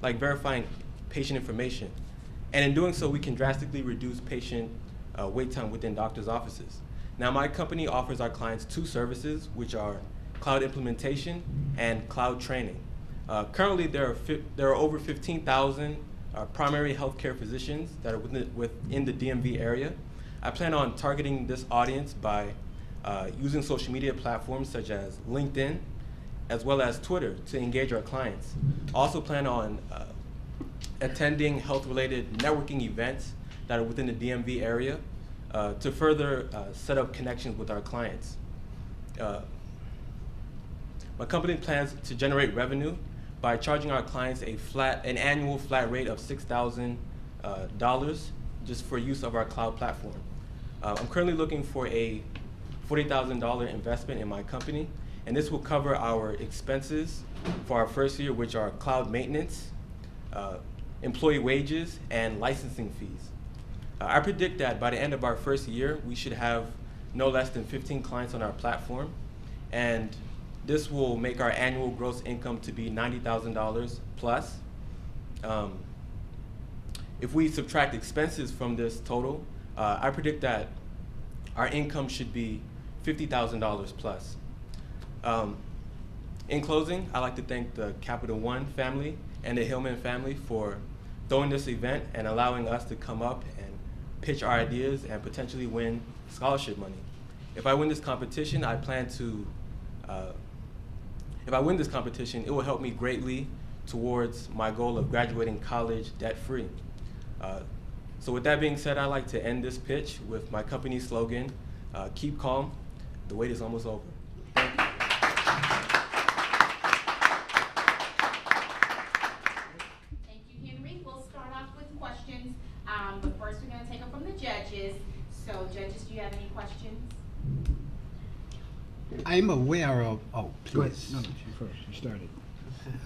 like verifying patient information. And in doing so, we can drastically reduce patient wait time within doctors' offices. Now, my company offers our clients 2 services, which are cloud implementation and cloud training. Currently, there are over 15,000 primary healthcare physicians that are within the DMV area. I plan on targeting this audience by using social media platforms such as LinkedIn, as well as Twitter, to engage our clients. I also plan on attending health-related networking events that are within the DMV area to further set up connections with our clients. My company plans to generate revenue by charging our clients an annual flat rate of $6,000 just for use of our cloud platform. I'm currently looking for a $40,000 investment in my company, and this will cover our expenses for our first year, which are cloud maintenance, employee wages, and licensing fees. I predict that by the end of our first year, we should have no less than 15 clients on our platform, and this will make our annual gross income to be $90,000 plus. if we subtract expenses from this total, I predict that our income should be $50,000 plus. In closing, I'd like to thank the Capital One family and the HILLMAN family for throwing this event and allowing us to come up and pitch our ideas and potentially win scholarship money. If I win this competition, I plan to, if I win this competition, it will help me greatly towards my goal of graduating college debt-free. So with that being said, I'd like to end this pitch with my company slogan, keep calm, the wait is almost over. Thank you. Thank you, Henry. We'll start off with questions, but first we're going to take them from the judges. So judges, do you have any questions? I'm aware of, oh, please. No, you first, you started.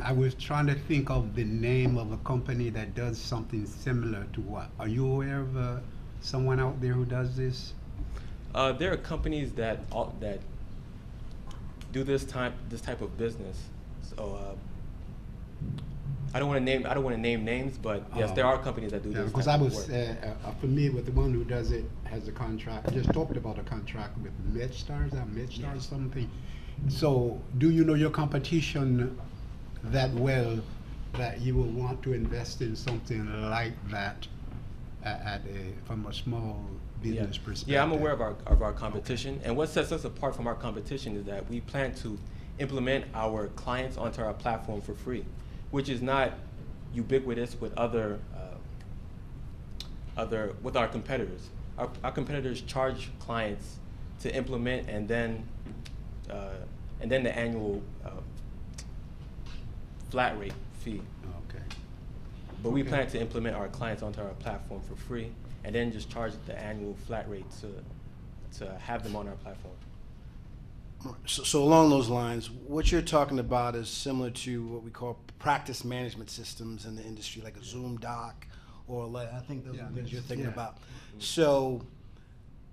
I was trying to think of the name of a company that does something similar to what? Are you aware of someone out there who does this? There are companies that do this type of business. So I don't want to name names, but yes, there are companies that do this. Because I was familiar with the one who does it, has a contract. I just talked about a contract with MedStars or something. So do you know your competition that well that you will want to invest in something like that from a small business perspective? Yeah, I'm aware of our competition. Okay. And what sets us apart from our competition is that we plan to implement our clients onto our platform for free, which is not ubiquitous with with our competitors. Our competitors charge clients to implement and then the annual flat rate fee. Okay. But we plan to implement our clients onto our platform for free and then just charge the annual flat rate to have them on our platform. So along those lines, what you're talking about is similar to what we call practice management systems in the industry, like a Zoom doc, or I think those are the things you're thinking about. So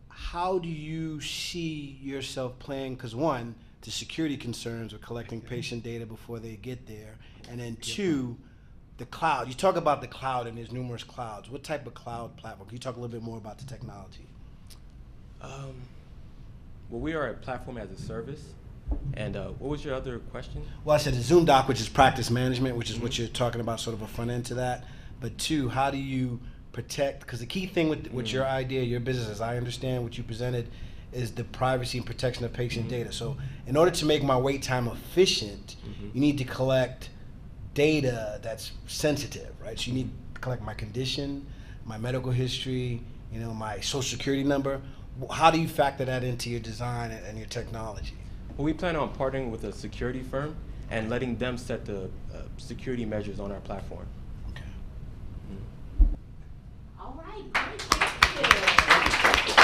how do you see yourself playing, because one, the security concerns of collecting patient data before they get there, and then two, the cloud. You talk about the cloud, and there's numerous clouds. What type of cloud platform? Can you talk a little bit more about the technology? Well, we are a platform as a service. And what was your other question? Well, I said the Zoom doc, which is practice management, which is what you're talking about, sort of a front end to that. But two, how do you protect, because the key thing with your idea, your business, as I understand what you presented, is the privacy and protection of patient data. So in order to make my wait time efficient, you need to collect data that's sensitive, right? So you need to collect my condition, my medical history, my social security number. How do you factor that into your design and your technology? Well, we plan on partnering with a security firm and letting them set the security measures on our platform. Okay. All right, great, thank you.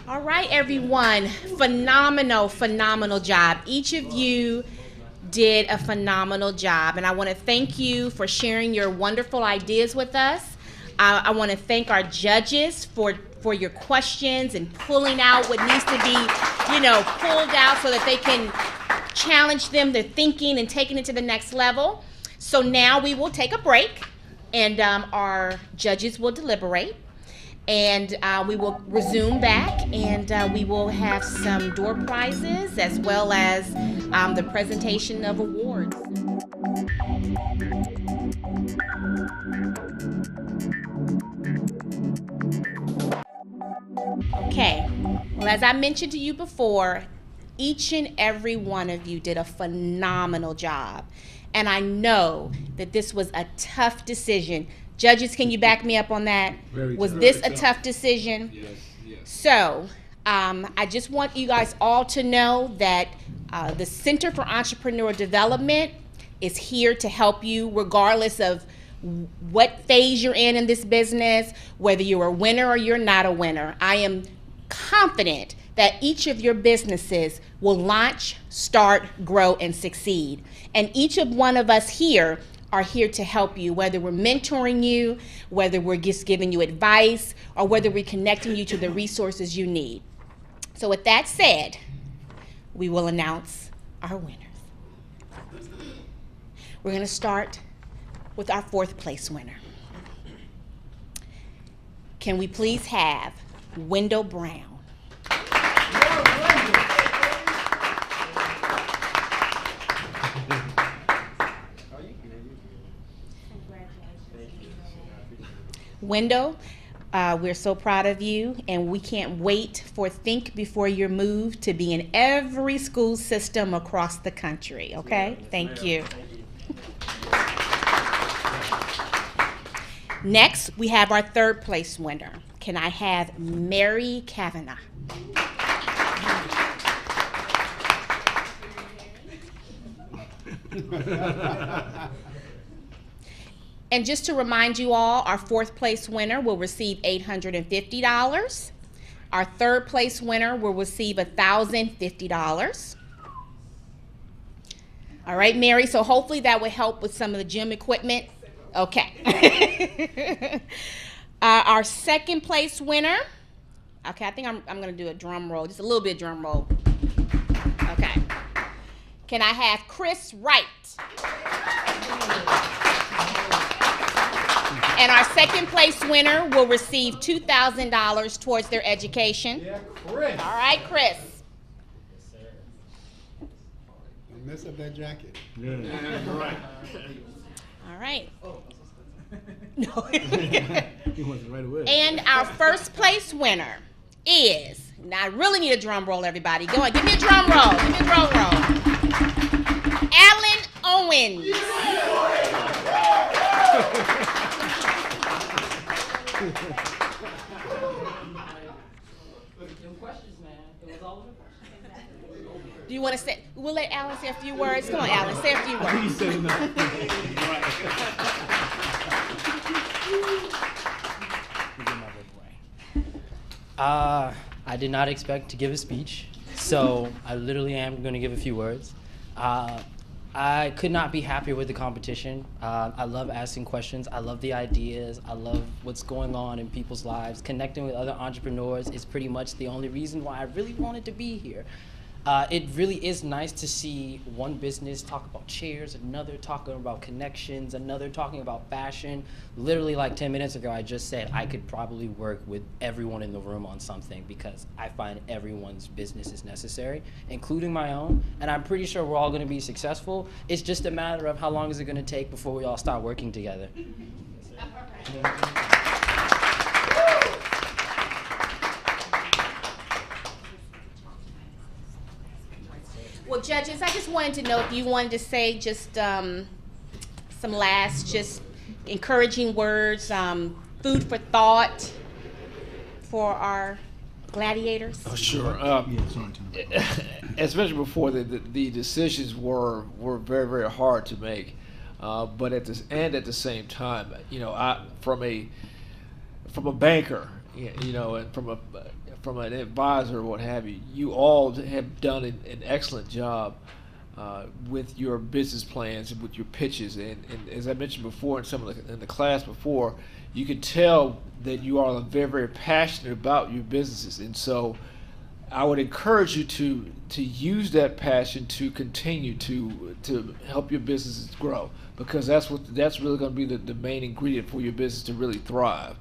All right, everyone, phenomenal job. Each of you did a phenomenal job, and I want to thank you for sharing your wonderful ideas with us. I want to thank our judges for your questions and pulling out what needs to be, pulled out so that they can challenge them, their thinking, and taking it to the next level. So now we will take a break, and our judges will deliberate, and we will resume back, and we will have some door prizes as well as the presentation of awards. Okay, well, as I mentioned to you before, each and every one of you did a phenomenal job. And I know that this was a tough decision. Judges, can you back me up on that? Was this a tough decision? Yes, yes. So, I just want you guys all to know that the Center for Entrepreneur Development is here to help you regardless of what phase you're in this business, whether you're a winner or you're not a winner. I am confident that each of your businesses will launch, start, grow, and succeed. And each of one of us here are here to help you, whether we're mentoring you, whether we're just giving you advice, or whether we're connecting you to the resources you need. So with that said, we will announce our winners. We're going to start with our 4th place winner. Can we please have Wendell Brown? Wendell, we're so proud of you, and we can't wait for Think Before You're Moved to be in every school system across the country, okay? Thank you. Next, we have our 3rd place winner. Can I have Mary Kavanaugh? And just to remind you all, our 4th place winner will receive $850. Our 3rd place winner will receive $1,050. All right, Mary, so hopefully that will help with some of the gym equipment. Okay. Our 2nd place winner, okay, I think I'm going to do a drum roll, just a little bit drum roll. Okay. Can I have Chris Wright? And our 2nd place winner will receive $2,000 towards their education. Yeah, Chris. All right, Chris. Don't mess up that jacket. Yeah. Right. All right. He wants it right away. And our 1st place winner is, now I really need a drum roll, everybody. Go on, give me a drum roll. Give me a drum roll. Alan Owens. Do you want to say, we'll let Alan say a few words. Come on, Alan, say a few words. I did not expect to give a speech, so I literally am going to give a few words. I could not be happier with the competition. I love asking questions. I love the ideas. I love what's going on in people's lives. Connecting with other entrepreneurs is pretty much the only reason why I really wanted to be here. It really is nice to see one business talk about chairs, another talking about connections, another talking about fashion. Literally like 10 minutes ago, I just said I could probably work with everyone in the room on something because I find everyone's business is necessary, including my own, and I'm pretty sure we're all gonna be successful. It's just a matter of how long is it gonna take before we all start working together. Well, judges, I just wanted to know if you wanted to say just some last, just encouraging words, food for thought for our gladiators. Oh, sure. As mentioned before, the decisions were very, very hard to make, but at the same time, you know, from a banker, you know, and from an advisor or what have you, you all have done an excellent job with your business plans and with your pitches. And as I mentioned before in the class before, you can tell that you are very, very passionate about your businesses. And so I would encourage you to use that passion to continue to help your businesses grow, because that's really going to be the main ingredient for your business to really thrive.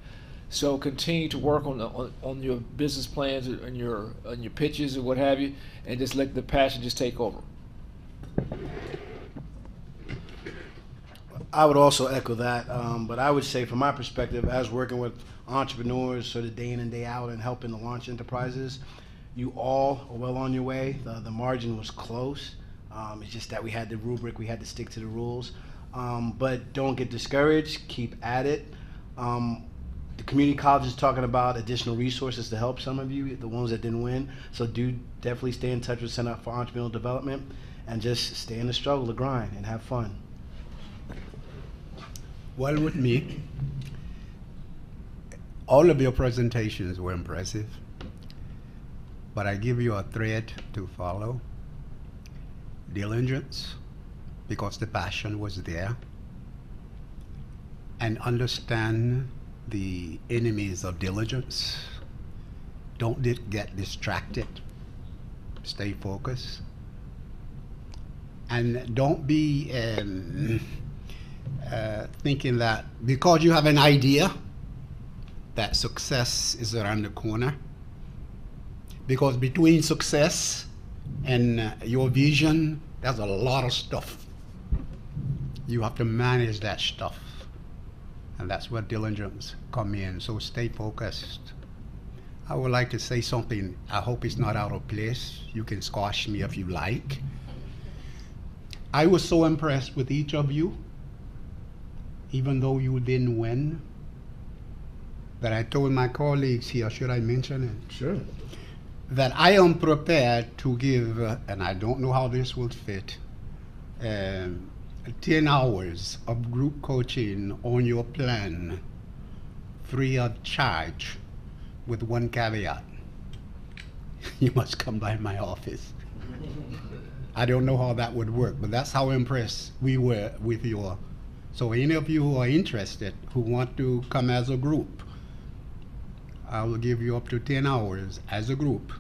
So continue to work on your business plans and your pitches and what have you, and just let the passion just take over. I would also echo that, but I would say from my perspective, as working with entrepreneurs sort of day in and day out and helping to launch enterprises, you all are well on your way. The margin was close. It's just that we had the rubric, we had to stick to the rules. But don't get discouraged, keep at it. The community college is talking about additional resources to help some of you, the ones that didn't win. So do definitely stay in touch with Center for Entrepreneurial Development and just stay in the struggle, the grind, and have fun. Well, with me, all of your presentations were impressive, but I give you a thread to follow. Diligence, because the passion was there, and understand the enemies of diligence. Don't get distracted. Stay focused. And don't be thinking that because you have an idea that success is around the corner. Because between success and your vision, there's a lot of stuff. You have to manage that stuff. And that's where diligence come in, so stay focused. I would like to say something, I hope it's not out of place. You can squash me if you like. I was so impressed with each of you, even though you didn't win, that I told my colleagues here, should I mention it? Sure. That I am prepared to give, and I don't know how this will fit, 10 hours of group coaching on your plan, free of charge, with one caveat. You must come by my office. I don't know how that would work, but that's how impressed we were with your. So any of you who are interested, who want to come as a group, I will give you up to 10 hours as a group,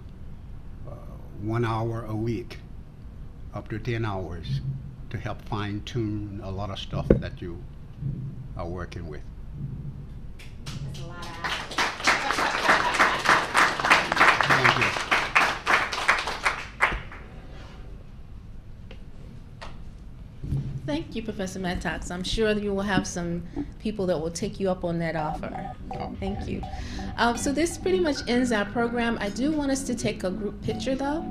1 hour a week, up to 10 hours to help fine tune a lot of stuff that you are working with. Thank you. Thank you, Professor Mattockks. I'm sure that you will have some people that will take you up on that offer. Thank you. So this pretty much ends our program. I do want us to take a group picture though.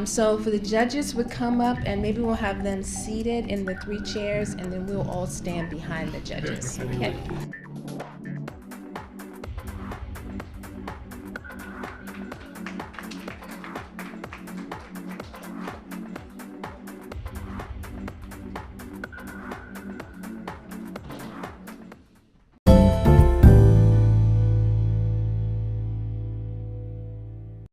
So for the judges would come up and maybe we'll have them seated in the 3 chairs and then we'll all stand behind the judges. Okay.